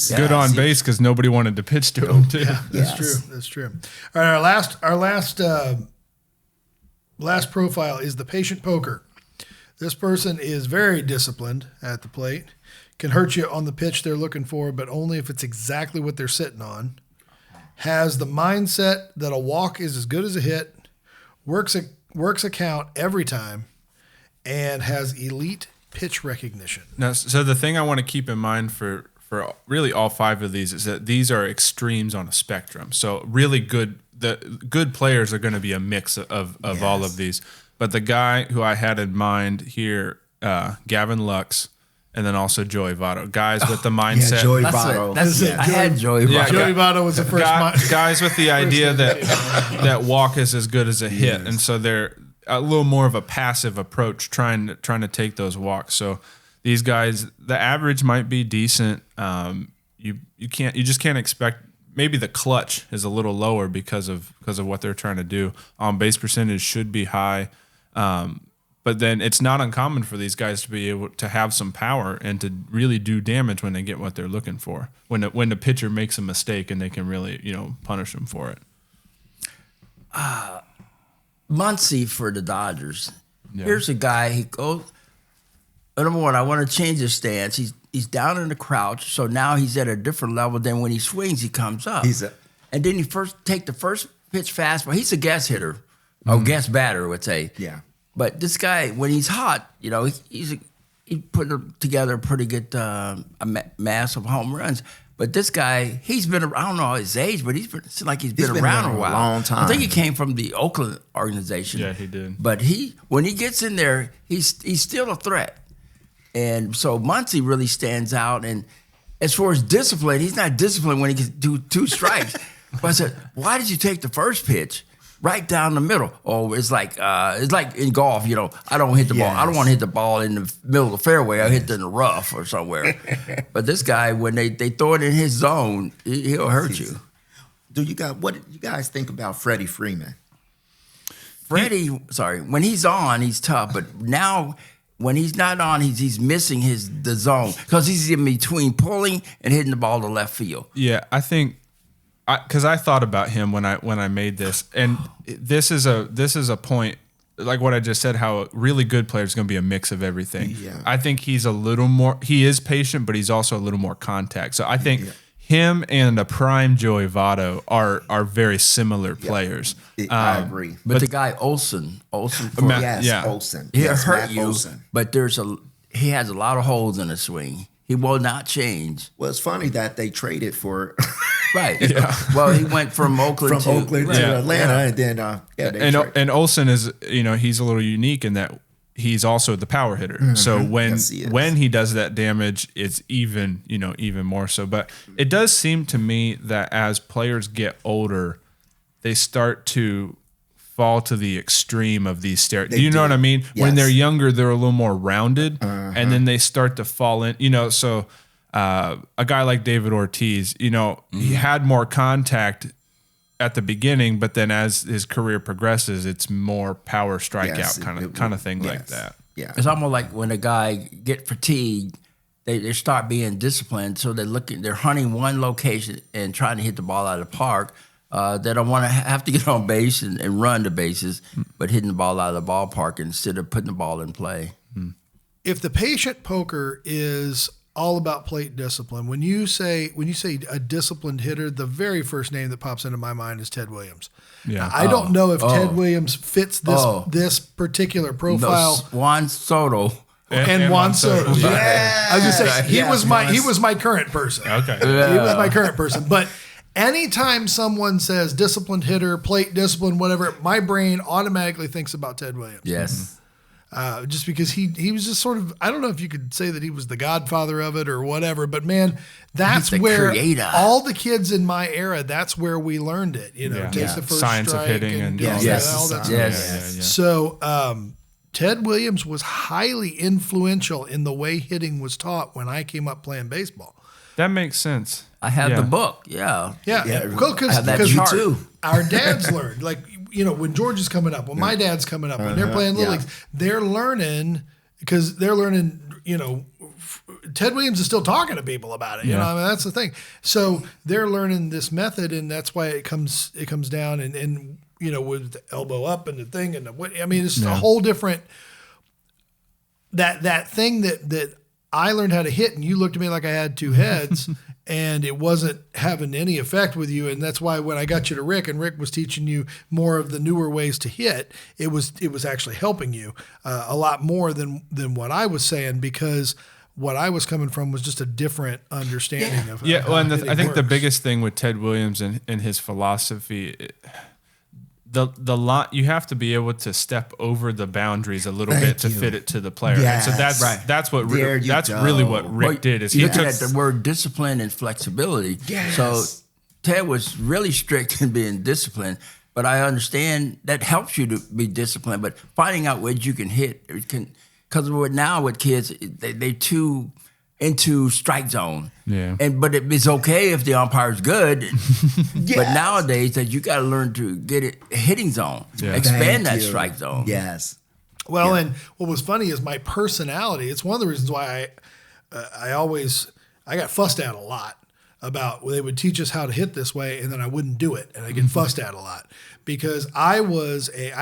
Good on base because nobody wanted to pitch to him too. Yeah, that's true. All right, our last profile is the patient poker. This person is very disciplined at the plate, can hurt you on the pitch they're looking for, but only if it's exactly what they're sitting on. Has the mindset that a walk is as good as a hit, works a count every time, and has elite pitch recognition. Now, so the thing I want to keep in mind for really all 5 of these is that these are extremes on a spectrum. So really good players are going to be a mix of all of these. But the guy who I had in mind here, Gavin Lux, and then also Joey Votto. Guys with the mindset. Yeah, Joey Votto. I had Joey Votto. Yeah, Joey Votto was the first. Guys with the idea that walk is as good as a hit, and so they're a little more of a passive approach, trying to take those walks. So these guys, the average might be decent. You just can't expect. Maybe the clutch is a little lower because of what they're trying to do. On base percentage should be high. But then it's not uncommon for these guys to be able to have some power and to really do damage when they get what they're looking for. When the pitcher makes a mistake and they can really, punish them for it. Muncy for the Dodgers. Yeah. Here's a guy, he goes, number one, I want to change his stance. He's down in the crouch, so now he's at a different level than when he swings, he comes up. And then he take the first pitch fastball. He's a guess hitter, or guess batter, I would say. Yeah. But this guy, when he's hot, you know, he put together a pretty good mass of home runs. But this guy, he's been, I don't know his age, but it's like he's been around a while. A long time. I think he came from the Oakland organization. Yeah, he did. But when he gets in there, he's still a threat. And so Muncy really stands out. And as far as discipline, he's not disciplined when he gets two strikes. But I said, why did you take the first pitch right down the middle? Oh, it's like in golf, you know, I don't hit the ball. I don't want to hit the ball in the middle of the fairway. I hit it in the rough or somewhere. But this guy, when they throw it in his zone, he'll hurt you. What do you guys think about Freddie Freeman? When he's on, he's tough. But now, when he's not on, he's missing the zone because he's in between pulling and hitting the ball to left field. Yeah, I think because I thought about him when I made this, and this is a point like what I just said. How a really good player is going to be a mix of everything. Yeah. I think he's a little more. He is patient, but he's also a little more contact. So I think him and a prime Joey Votto are very similar players. I agree. But the guy Olsen, Olsen. He'll hurt you. Olsen. But he has a lot of holes in his swing. He will not change. Well, it's funny that they traded for. Right. Yeah. Well, he went from Oakland to Atlanta, and then and Olsen is, you know, he's a little unique in that he's also the power hitter. Mm-hmm. So when he does that damage, it's even more so. But it does seem to me that as players get older, they start to fall to the extreme of these stereotypes. Do you know what I mean? Yes. When they're younger, they're a little more rounded, and then they start to fall in. You know, so a guy like David Ortiz, you know, he had more contact at the beginning, but then as his career progresses, it's more power strikeout kind of thing like that. Yeah, it's almost like when a guy get fatigued, they start being disciplined. So they're hunting one location and trying to hit the ball out of the park. They don't want to have to get on base and run the bases, but hitting the ball out of the ballpark instead of putting the ball in play. If the patient poker is all about plate discipline, when you say a disciplined hitter, the very first name that pops into my mind is Ted Williams. Yeah, now, I don't know if Ted Williams fits this particular profile. No, Juan Soto. And Juan Soto. Yeah. I was gonna say he was my current person. Okay. Yeah. He was my current person. But anytime someone says disciplined hitter, plate discipline, whatever, my brain automatically thinks about Ted Williams. Yes. Just because he was just sort of, I don't know if you could say that he was the godfather of it or whatever, but man, that's where all the kids in my era, that's where we learned it. You know, take the first science strike of hitting and all that stuff. Yes. So Ted Williams was highly influential in the way hitting was taught when I came up playing baseball. That makes sense. I have the book. Yeah. Because our dads learned, like, you know, when George is coming up, when my dad's coming up, when they're playing Little Leagues, they're learning, you know, Ted Williams is still talking to people about it. You know, I mean, that's the thing. So they're learning this method, and that's why it comes down and you know, with the elbow up and the thing and I mean, it's a whole different that thing that I learned how to hit, and you looked at me like I had two heads. And it wasn't having any effect with you, and that's why when I got you to Rick, and Rick was teaching you more of the newer ways to hit, it was actually helping you a lot more than what I was saying, because what I was coming from was just a different understanding of well, and I think works. the biggest thing with Ted Williams and his philosophy. The lot, you have to be able to step over the boundaries a little bit to fit it to the player. Yes. And so that's really what Rick did. Is he look at the word discipline and flexibility. Yes. So Ted was really strict in being disciplined, but I understand that helps you to be disciplined. But finding out where you can hit, because now with kids, they too into strike zone. Yeah. But it's okay if the umpire's good. But nowadays that you got to learn to get it hitting zone. Yeah. Expand that strike zone. Yes. Well, and what was funny is my personality. It's one of the reasons why I got fussed at a lot. about, well, they would teach us how to hit this way, and then I wouldn't do it, and I get fussed at a lot because I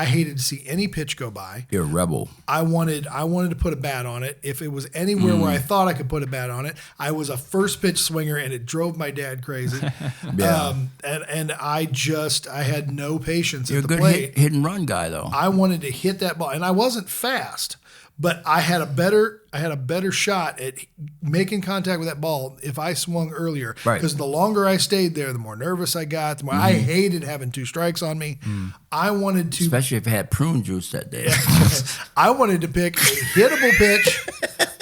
hated to see any pitch go by. You're a rebel. I wanted to put a bat on it. If it was anywhere where I thought I could put a bat on it, I was a first pitch swinger, and it drove my dad crazy. And I had no patience You're at the a good plate. hit and run guy, though. I wanted to hit that ball, and I wasn't fast, but I had a better shot at making contact with that ball if I swung earlier. Right. Because the longer I stayed there, the more nervous I got. The more I hated having 2 strikes on me. I wanted to, especially if I had prune juice that day. I wanted to pick a hittable pitch.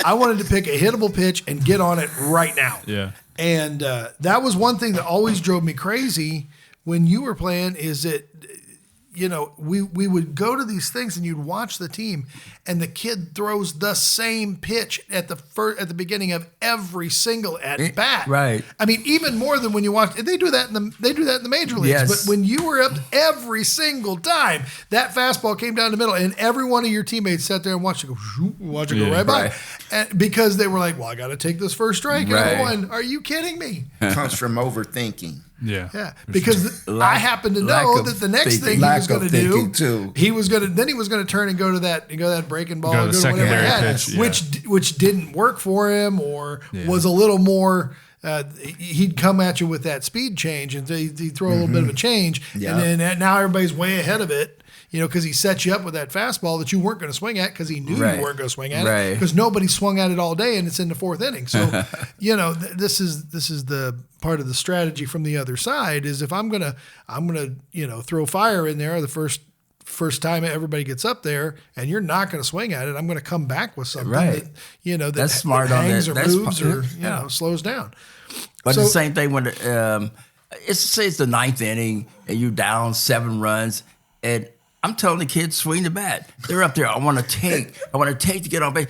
I wanted to pick a hittable pitch and get on it right now. Yeah. And that was one thing that always drove me crazy when you were playing, is that, you know, we would go to these things and you'd watch the team, and the kid throws the same pitch at the beginning of every single at bat. Right. I mean, even more than when you watch. They do that in the major leagues. Yes. But when you were up every single time, that fastball came down the middle, and every one of your teammates sat there and watched it go right by, and because they were like, "Well, I got to take this first strike." And I'm going, "Are you kidding me?" Comes from overthinking. Yeah, because I happened to know that the next thing he was going to do, he was going to turn and go to that breaking ball, Go to the secondary pitch, which didn't work for him, or was a little more. He'd come at you with that speed change, and he'd throw a little bit of a change, and then now everybody's way ahead of it. You know, because he set you up with that fastball that you weren't going to swing at, because he knew you weren't going to swing at it, because nobody swung at it all day, and it's in the 4th inning. So, you know, this is the part of the strategy from the other side, is if I'm gonna throw fire in there the first time everybody gets up there, and you're not going to swing at it, I'm going to come back with something that That's smart that on hangs that. or moves or slows down. But the same thing when it's the 9th inning and you down 7 runs, and I'm telling the kids, swing the bat. They're up there. I want to take to get on base.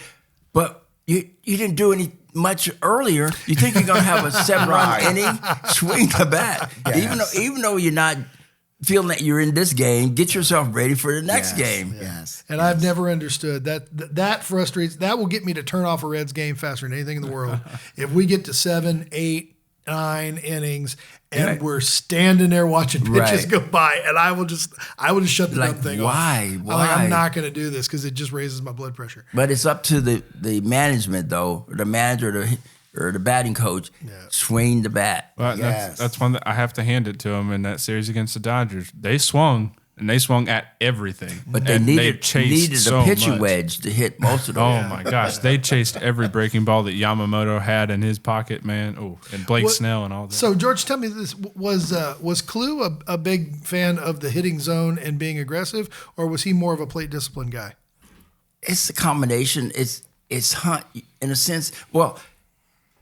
But you didn't do any much earlier. You think you're going to have a 7-run inning? Swing the bat. Yes. Even though you're not feeling that you're in this game, get yourself ready for the next game. Yes. And I've never understood that frustrates. That will get me to turn off a Reds game faster than anything in the world. If we get to 7, 8, 9 innings, and we're standing there watching pitches go by, and I will just shut the damn thing off. Why? I'm not going to do this, because it just raises my blood pressure. But it's up to the management, though, the manager or the batting coach. Swing the bat. Well, that's one that I have to hand it to them in that series against the Dodgers. They swung. And they swung at everything. But they needed so a pitching much. wedge to hit most of them. Oh, my gosh. They chased every breaking ball that Yamamoto had in his pocket, man. Oh, and Blake Snell and all that. So, George, tell me this. Was Clue a big fan of the hitting zone and being aggressive, or was he more of a plate discipline guy? It's a combination. It's Hunt, in a sense. Well,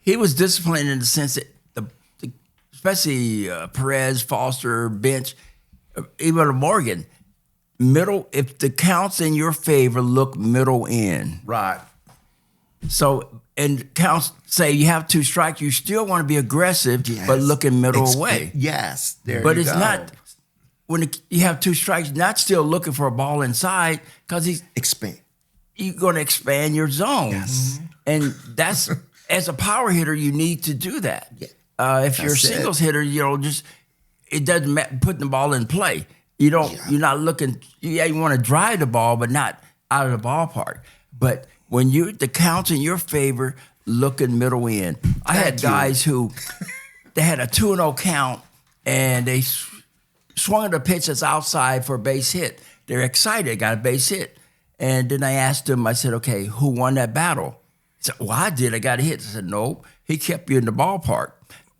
he was disciplined in the sense that, especially Perez, Foster, Bench, even Morgan, middle, if the counts in your favor, look middle in. Right. So, and counts say you have 2 strikes, you still want to be aggressive, but looking middle away. Yes. But it's not, when you have 2 strikes, not still looking for a ball inside, because you're going to expand your zone. Yes. And that's, as a power hitter, you need to do that. If you're a singles hitter, it doesn't matter putting the ball in play. You don't. You're not looking. You want to drive the ball, but not out of the ballpark. But when the counts in your favor, looking middle in. I had guys who they had a 2-0 count, and they swung at a pitch that's outside for a base hit. They're excited, got a base hit, and then I asked them. I said, "Okay, who won that battle?" He said, "Well, I did. I got a hit." I said, "No, he kept you in the ballpark.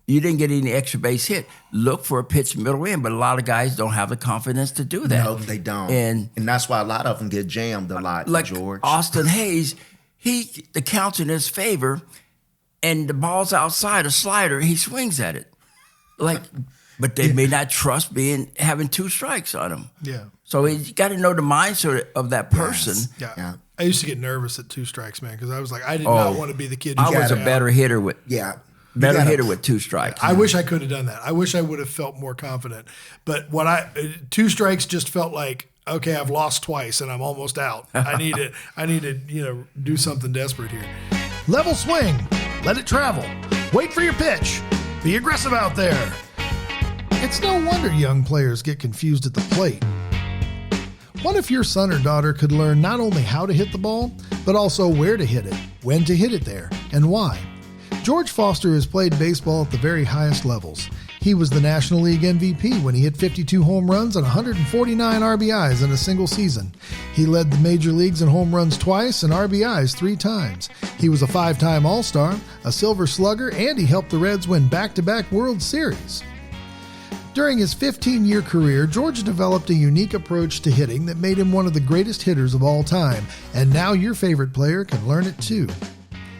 You didn't get any extra base hit. Look for a pitch middle in," but a lot of guys don't have the confidence to do that. No, they don't. And that's why a lot of them get jammed a lot, like George. Austin Hayes, the count's in his favor, and the ball's outside, a slider, he swings at it. But they may not trust having 2 strikes on him. Yeah. So you got to know the mindset of that person. Yes. Yeah. I used to get nervous at 2 strikes, man, because I was like, I did not want to be the kid who I was a better hitter with. Better hitter with 2 strikes. I wish I could have done that. I wish I would have felt more confident. But 2 strikes just felt like, okay, I've lost twice and I'm almost out. I need to do something desperate here. Level swing. Let it travel. Wait for your pitch. Be aggressive out there. It's no wonder young players get confused at the plate. What if your son or daughter could learn not only how to hit the ball, but also where to hit it, when to hit it there, and why? George Foster has played baseball at the very highest levels. He was the National League MVP when he hit 52 home runs and 149 RBIs in a single season. He led the major leagues in home runs twice and RBIs 3 times. He was a 5-time All-Star, a Silver Slugger, and he helped the Reds win back-to-back World Series. During his 15-year career, George developed a unique approach to hitting that made him one of the greatest hitters of all time, and now your favorite player can learn it too.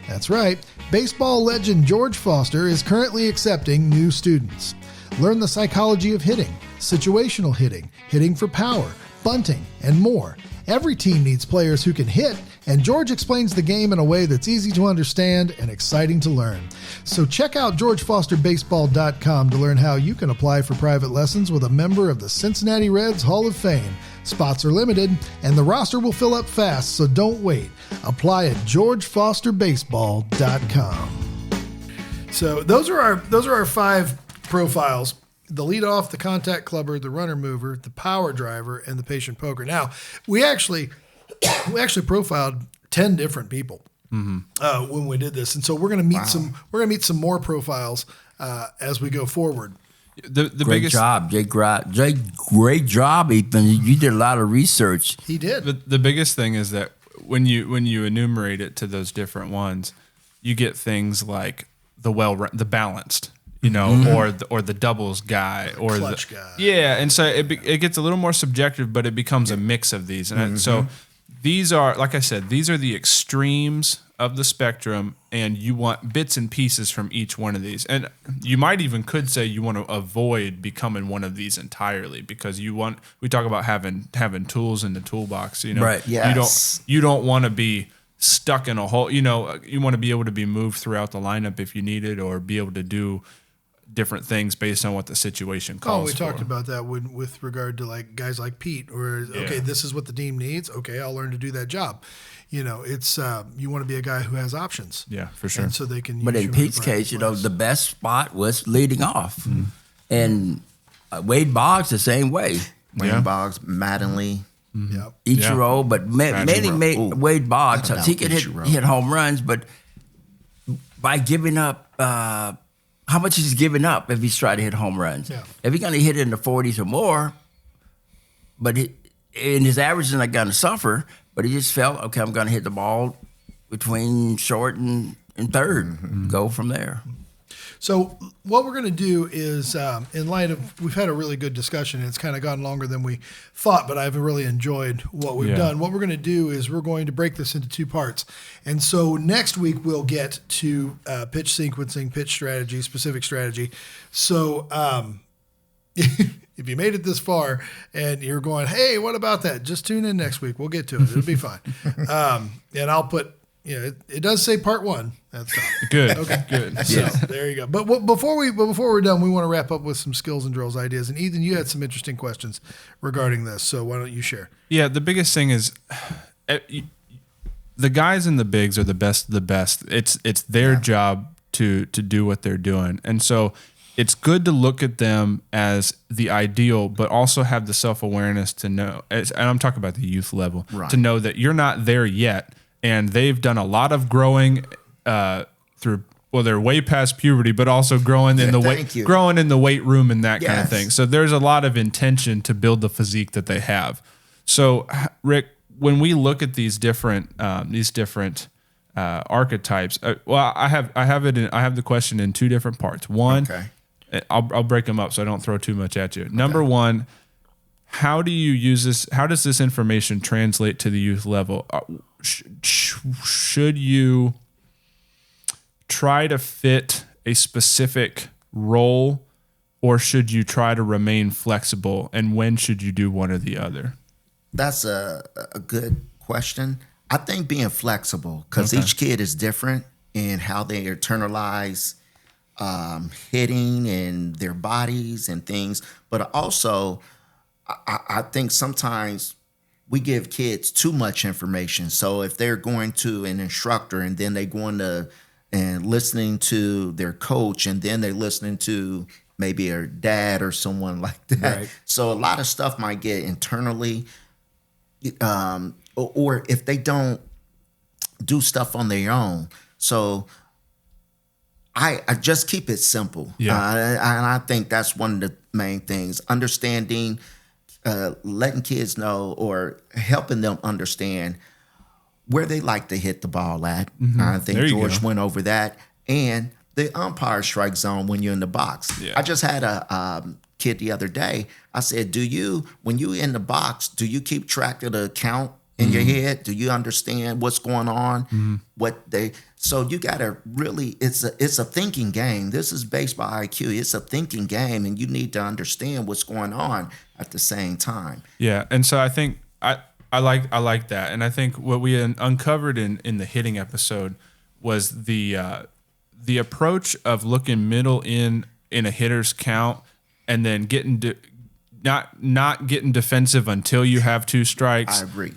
That's right, baseball legend George Foster is currently accepting new students. Learn the psychology of hitting, situational hitting, hitting for power, bunting, and more. Every team needs players who can hit, and George explains the game in a way that's easy to understand and exciting to learn. So check out GeorgeFosterBaseball.com to learn how you can apply for private lessons with a member of the Cincinnati Reds Hall of Fame. Spots are limited, and the roster will fill up fast, so don't wait. Apply at GeorgeFosterBaseball.com. So those are our 5 profiles: the leadoff, the contact clubber, the runner mover, the power driver, and the patient poker. Now, we actually profiled 10 different people when we did this, and so we're going to meet some more profiles as we go forward. The great job, Jay. Great job, Ethan. You did a lot of research. He did. The biggest thing is that when you enumerate it to those different ones, you get things like the balanced, or the doubles guy, or clutch guy. Yeah, and so it gets a little more subjective, but it becomes a mix of these, and so these are, like I said, these are the extremes of the spectrum, and you want bits and pieces from each one of these. And you might even could say you want to avoid becoming one of these entirely, because we talk about having tools in the toolbox, Right. Yes. You don't want to be stuck in a hole, you want to be able to be moved throughout the lineup if you need it, or be able to do different things based on what the situation calls for. We talked about that with regard to like guys like Pete, where okay, this is what the team needs. Okay, I'll learn to do that job. It's you want to be a guy who has options. Yeah, for sure. And so they can. But in Pete's case, the best spot was leading off, and Wade Boggs the same way. Wade Boggs, Mattingly. Yep. Ichiro, but mainly Wade Boggs. He could hit home runs, but by giving up, how much is he giving up if he's trying to hit home runs? Yeah. If he's going to hit it in the 40s or more, but in his average is not going to suffer, but he just felt, okay, I'm going to hit the ball between short and third, go from there. So what we're going to do is, in light of, we've had a really good discussion, and it's kind of gone longer than we thought, but I've really enjoyed what we've done. What we're going to do is we're going to break this into 2 parts. And so next week we'll get to pitch sequencing, pitch strategy, specific strategy. So if you made it this far and you're going, hey, what about that? Just tune in next week. We'll get to it. It'll be fine. And I'll put, it does say part 1. That's top. Good. Okay. Good. So there you go. But before we're done, we want to wrap up with some skills and drills ideas. And Ethan, you had some interesting questions regarding this. So why don't you share? Yeah, the biggest thing is the guys in the bigs are the best of the best. It's their job to do what they're doing. And so it's good to look at them as the ideal, but also have the self-awareness to know, and I'm talking about the youth level, to know that you're not there yet. And they've done a lot of growing they're way past puberty, but also growing in the weight room and that kind of thing. So there's a lot of intention to build the physique that they have. So Rick, when we look at these different archetypes, I have the question in 2 different parts. One, I'll break them up so I don't throw too much at you. Number 1, how do you use this? How does this information translate to the youth level? Should you try to fit a specific role, or should you try to remain flexible? And when should you do one or the other? That's a good question. I think being flexible, because each kid is different in how they internalize hitting and their bodies and things. But also, I think sometimes we give kids too much information. So if they're going to an instructor and then they go into and listening to their coach, and then they're listening to maybe their dad or someone like that. Right. So a lot of stuff might get internally, or if they don't do stuff on their own. So I just keep it simple. Yeah. And I think that's one of the main things. Understanding, letting kids know or helping them understand where they like to hit the ball at. I think There you George go. went over that. And the umpire strike zone when you're in the box. Yeah. I just had a kid the other day. I said, when you in the box, do you keep track of the count in your head? Do you understand what's going on? So you gotta really, it's a thinking game. This is based by IQ. It's a thinking game, and you need to understand what's going on at the same time. Yeah, and so I think I like that, and I think what we uncovered in the hitting episode was the approach of looking middle in a hitter's count, and then getting not getting defensive until you have two strikes. I agree.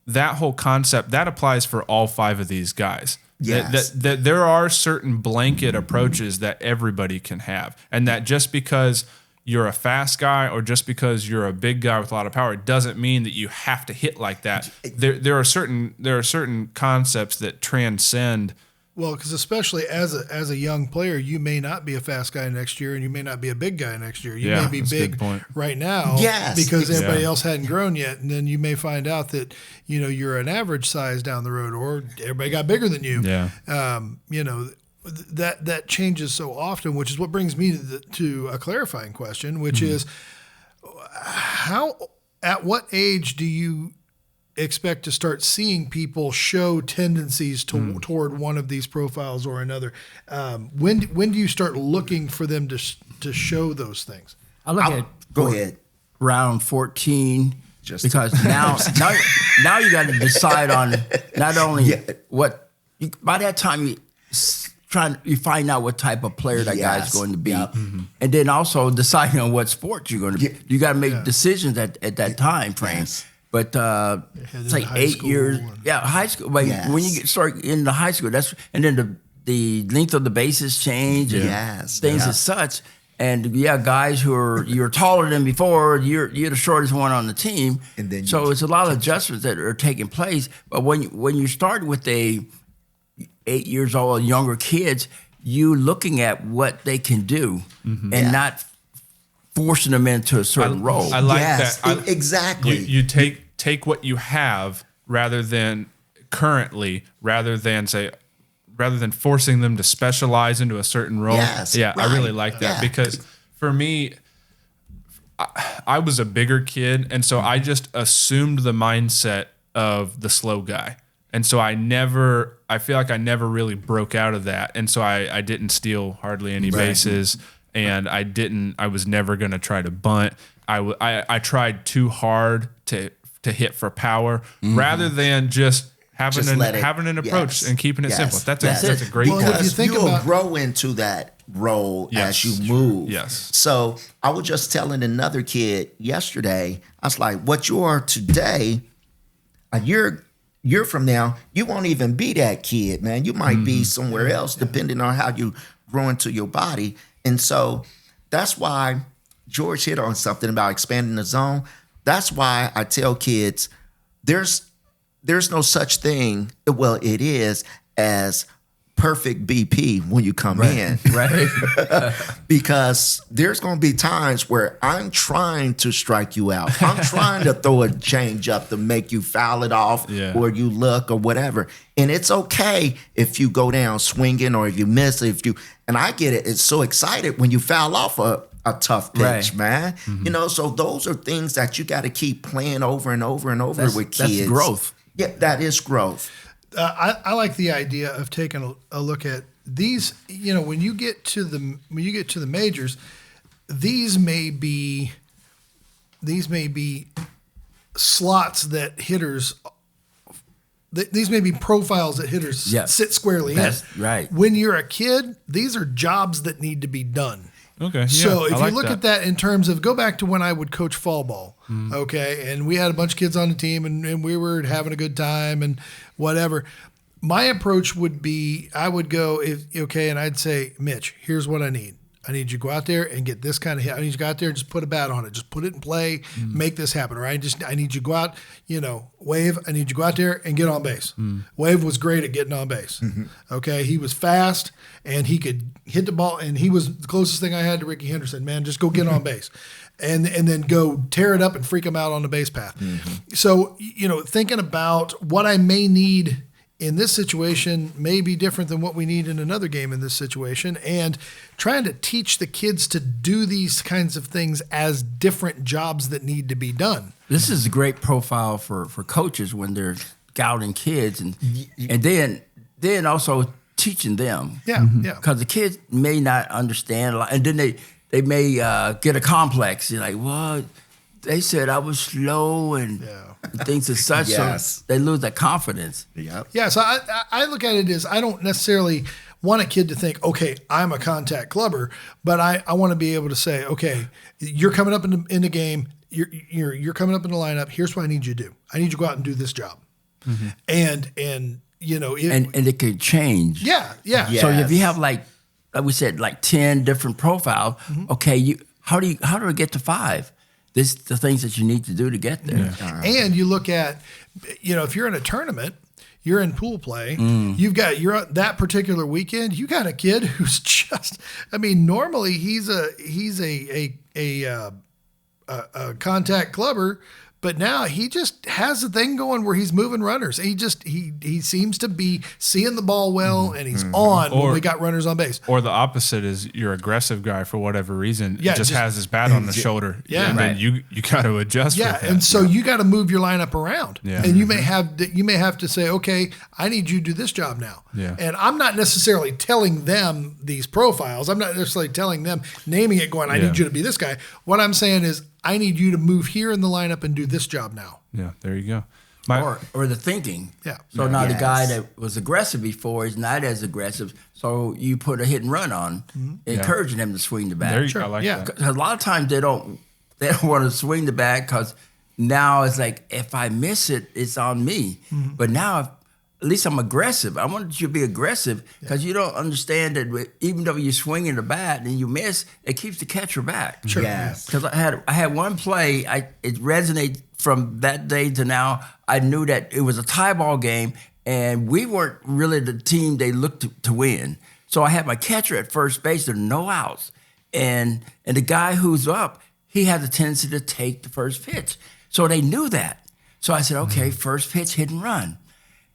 That whole concept that applies for all five of these guys. Yes. That there are certain blanket approaches that everybody can have, and that just because you're a fast guy or just because you're a big guy with a lot of power, it doesn't mean that you have to hit like that. There are certain concepts that transcend. Well, because especially as a young player, you may not be a fast guy next year, and you may not be a big guy next year. You Yeah, may be that's a good big point. right now, Yes, because everybody Yeah. else hadn't grown yet, and then you may find out that you're an average size down the road, or everybody got bigger than you. Yeah. That changes so often, which is what brings me to a clarifying question, which is at what age do you expect to start seeing people show tendencies toward one of these profiles or another? When do you start looking for them to show those things? I look at Go ahead. round 14 Just- because now you got to decide on not only by that time you find out what type of player that guy's Yes. going to be, Yep. and then also deciding on what sport you're going to be. Yeah. You got to make decisions at that time frame. Yes. But it's like high 8 school years. and- Yeah, high school. But Yes. when you start into high school, and then the length of the bases change and Yes. things Yeah. as such. And guys who you're taller than before, you're the shortest one on the team. And then so it's a lot of adjustments that are taking place. But when you start with 8 years old younger kids, you looking at what they can do and not forcing them into a certain role. I like Yes, that. exactly. You take what you have rather than forcing them to specialize into a certain role. Yes, Yeah, I really right. like that Yeah. because for me, I was a bigger kid, and so I just assumed the mindset of the slow guy. And so I feel like I never really broke out of that. And so I didn't steal hardly any bases, and I was never going to try to bunt. I tried too hard to hit for power rather than just having an approach and keeping it simple. That's a great Well, point. if you Because think you'll about- grow into that role Yes. as you move. Yes. So I was just telling another kid yesterday, I was like, what you are today, a year from now, you won't even be that kid, man. You might be somewhere else depending on how you grow into your body. And so that's why George hit on something about expanding the zone. That's why I tell kids there's no such thing, well, it is, as perfect BP when you come in. Right. Because there's going to be times where I'm trying to strike you out. I'm trying to throw a change up to make you foul it off or you look or whatever. And it's okay if you go down swinging or if you miss. And I get it. It's so excited when you foul off a tough pitch, man. So those are things that you got to keep playing over and over and over with kids. That's growth. Yeah, that is growth. I like the idea of taking a look at these. When you get to the majors, these may be slots that hitters. These may be profiles that hitters sit squarely in. That's right. When you're a kid, these are jobs that need to be done. Okay. Yeah, So if I like you look at that in terms of, go back to when I would coach fall ball, okay, and we had a bunch of kids on the team and we were having a good time and whatever. my approach would be, I would go, and I'd say, Mitch, here's what I need. I need you to go out there and get this kind of hit. I need you to go out there and just put a bat on it. Just put it in play, make this happen. Or I need you to go out, Wave, I need you to go out there and get on base. Wave was great at getting on base. Okay, he was fast and he could hit the ball, and he was the closest thing I had to Ricky Henderson. Man, just go get on base. And then go tear it up and freak him out on the base path. So, thinking about what I may need in this situation may be different than what we need in another game in this situation, and trying to teach the kids to do these kinds of things as different jobs that need to be done. This is a great profile for coaches when they're scouting kids, and then also teaching them. Yeah. Because the kids may not understand a lot, and then they may get a complex. You're like, well, they said I was slow and things as such, so they lose that confidence. Yeah, so I look at it as, I don't necessarily want a kid to think, okay, I'm a contact clubber, but I want to be able to say, okay, you're coming up in the game, you're coming up in the lineup. Here's what I need you to do. I need you to go out and do this job, and it could change. Yeah. So if you have like we said, like 10 different profiles, okay, how do I get to 5? This is the things that you need to do to get there. And you look at, if you're in a tournament, you're in pool play, you're that particular weekend, you got a kid who's just, normally he's a contact clubber, but now he just has a thing going where he's moving runners. He seems to be seeing the ball well, and he's on when we got runners on base. Or the opposite is your aggressive guy, for whatever reason, just has his bat on the shoulder. And then you got to adjust. Yeah, and so you got to move your lineup around. Yeah. And you may have to say, okay, I need you to do this job now. Yeah. And I'm not necessarily telling them these profiles. I'm not necessarily telling them, naming it, going, I need you to be this guy. What I'm saying is, I need you to move here in the lineup and do this job now. Yeah, there you go. Or the thinking. Yeah. So now the guy that was aggressive before is not as aggressive. So you put a hit and run on, encouraging him to swing the bat. I like that. A lot of times they don't want to swing the bat because now it's like, if I miss it, it's on me. But now at least I'm aggressive. I want you to be aggressive because you don't understand that even though you're swinging the bat and you miss, it keeps the catcher back. Sure. Yes. Because I had one play, it resonated from that day to now. I knew that it was a tie ball game, and we weren't really the team they looked to win. So I had my catcher at first base, there were no outs. And the guy who's up, he had the tendency to take the first pitch. So they knew that. So I said, okay, first pitch, hit and run.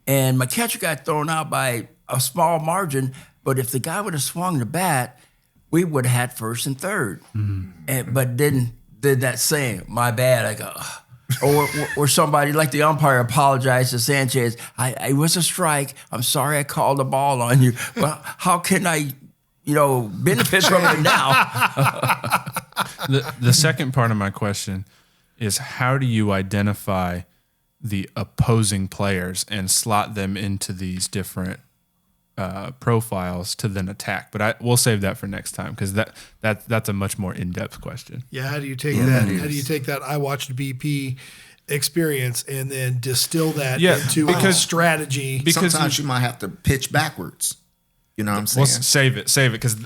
And my catcher got thrown out by a small margin, but if the guy would have swung the bat, we would have had first and third. But then did that saying, my bad, I go, or somebody like the umpire apologized to Sanchez, it was a strike, I'm sorry I called the ball on you. Well, how can I, benefit from it now? The second part of my question is, how do you identify the opposing players and slot them into these different profiles to then attack? But we'll save that for next time, because that's a much more in-depth question. Yeah, how do you take that? How do you take that I watched BP experience and then distill that into a strategy? Because sometimes you might have to pitch backwards. You know what I'm saying? Well, save it, because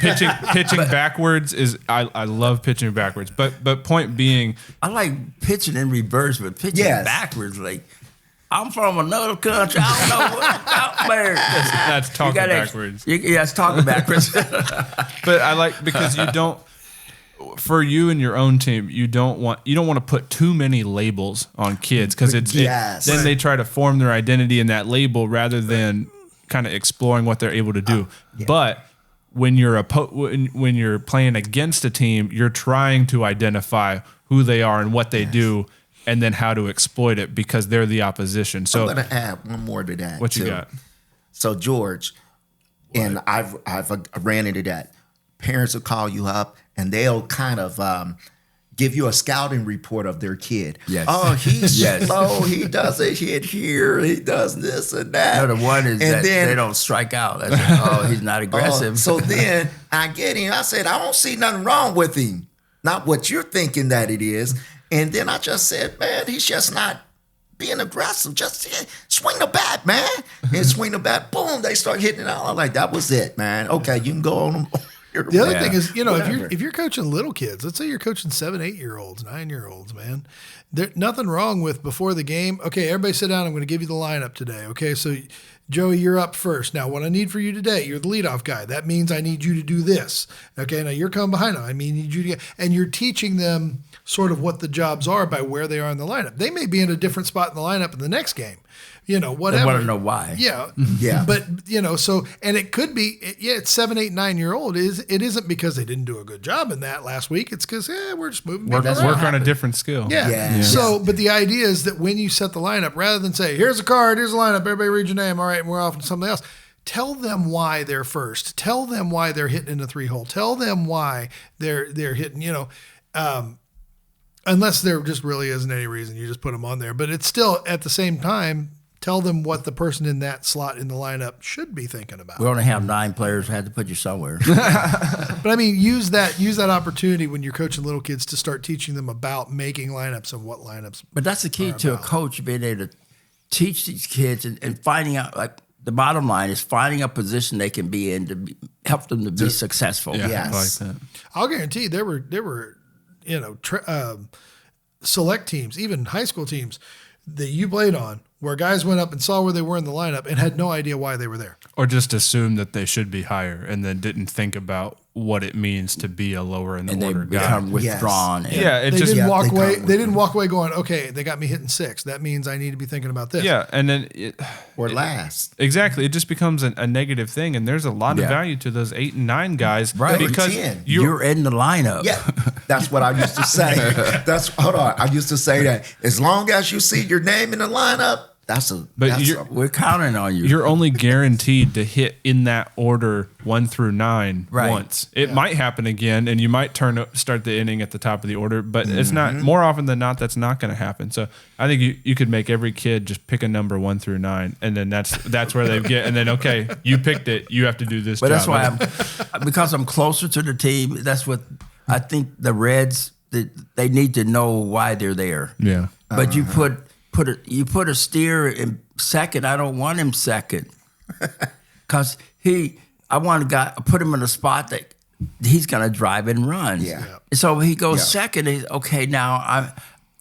pitching backwards is I love pitching backwards. But point being, I like pitching in reverse, but pitching backwards, like, I'm from another country. I don't know what's out there. That's talking backwards. It's talking backwards. But I like, because you don't, for you and your own team, you don't want to put too many labels on kids, because then they try to form their identity in that label rather than kind of exploring what they're able to do. But when you're when you're playing against a team, you're trying to identify who they are and what they do, and then how to exploit it, because they're the opposition. So I'm going to add one more to that. What you got? So George, and I've ran into that. Parents will call you up and they'll kind of give you a scouting report of their kid. Yes. Oh, he's slow. He doesn't hit here. He does this and that. No, the one is that they don't strike out. That's he's not aggressive. So then I get him. I said, I don't see nothing wrong with him. Not what you're thinking that it is. And then I just said, man, he's just not being aggressive. Just swing the bat, man. And swing the bat, boom, they start hitting it out. I'm like, that was it, man. Okay, you can go on them. The other thing is, if you're coaching little kids, let's say you're coaching 7, 8-year-olds, 9-year-olds, man, there's nothing wrong with before the game. Okay, everybody sit down. I'm going to give you the lineup today. Okay, so Joey, you're up first. Now, what I need for you today, you're the leadoff guy. That means I need you to do this. Okay, now you're coming behind them. I need you to and you're teaching them sort of what the jobs are by where they are in the lineup. They may be in a different spot in the lineup in the next game. Whatever. They want to know why. Yeah. Yeah. But, so, and it could be, it's 7, 8, 9-year-old. It isn't because they didn't do a good job in that last week. It's because, we're just moving. Work on a different skill. Yeah. So, but the idea is that when you set the lineup, rather than say, here's a card, here's a lineup, everybody read your name. All right. And we're off to something else. Tell them why they're first. Tell them why they're hitting in the 3-hole. Tell them why they're hitting, unless there just really isn't any reason, you just put them on there. But it's still, at the same time, tell them what the person in that slot in the lineup should be thinking about. We only have 9 players. Had to put you somewhere. But I mean, use that opportunity when you're coaching little kids to start teaching them about making lineups and what lineups. But that's the key to a coach, being able to teach these kids and finding out, like, the bottom line is finding a position they can be in to help them to be successful. Yeah, Yes. I like that. I'll guarantee there were select teams, even high school teams that you played on, where guys went up and saw where they were in the lineup and had no idea why they were there. Or just assumed that they should be higher and then didn't think about what it means to be a lower in the And they order guy. become withdrawn. Yes. And Yeah, it They just didn't walk they away. come They with didn't walk away going, okay, they got me hitting 6. That means I need to be thinking about this. yeah, and then Or last. exactly, it just becomes a negative thing, and there's a lot of value to those 8 and 9 guys, Right. Because 10. you're in the lineup. Yeah, that's what I used to say. I used to say that as long as you see your name in the lineup, We're counting on you. you're only guaranteed to hit in that order 1 through 9 Right. once. It might happen again, and you might start the inning at the top of the order, but it's not. More often than not, that's not going to happen. So I think you could make every kid just pick a number 1 through 9, and then that's where they get. And then okay, you picked it. You have to do this. But job. that's why because I'm closer to the team. That's what I think. The Reds, they need to know why they're there. Yeah. But you put a steer in second. I don't want him second because I want a guy. Put him in a spot that he's going to drive and run. Yeah. And so he goes second. Okay, now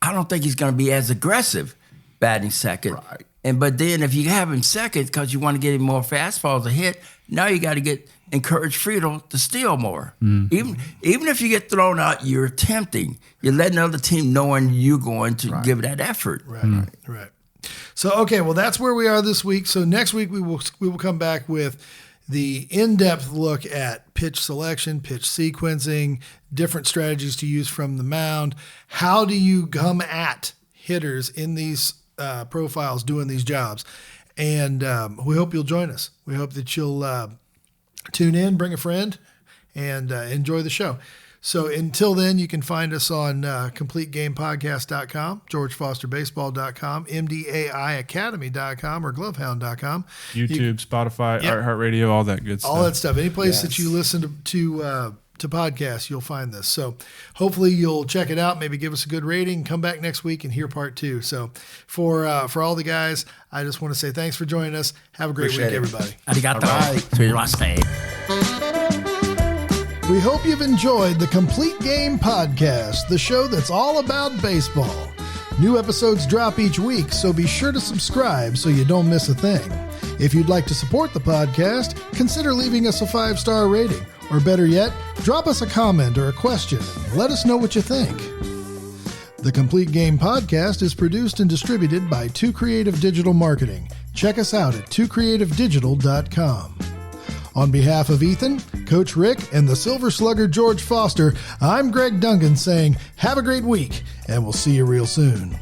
I don't think he's going to be as aggressive batting second. Right. But then if you have him second because you want to get him more fastballs to hit, now you got to encourage Friedel to steal more. Even if you get thrown out, you're attempting. You're letting the other team knowing you're going to give that effort. Right. So, okay, well, that's where we are this week. So next week we will come back with the in-depth look at pitch selection, pitch sequencing, different strategies to use from the mound. How do you come at hitters in these profiles doing these jobs? And we hope you'll join us. We hope that you'll tune in, bring a friend, and enjoy the show. So until then, you can find us on CompleteGamePodcast.com, GeorgeFosterBaseball.com, MD&IAcademy.com, or Glovehound.com. YouTube, Spotify, iHeartRadio, all that good stuff. All that stuff. Any place that you listen to podcasts, you'll find this. So hopefully you'll check it out. Maybe give us a good rating. Come back next week and hear part 2. So for all the guys, I just want to say thanks for joining us. Have a great week, everybody. Arigato. We hope you've enjoyed the Complete Game Podcast, the show that's all about baseball. New episodes drop each week, so be sure to subscribe so you don't miss a thing. If you'd like to support the podcast, consider leaving us a 5-star rating, or better yet, drop us a comment or a question and let us know what you think. The Complete Game Podcast is produced and distributed by 2 Creative Digital Marketing. Check us out at 2creativedigital.com. On behalf of Ethan, Coach Rick, and the Silver Slugger George Foster, I'm Greg Dungan saying have a great week, and we'll see you real soon.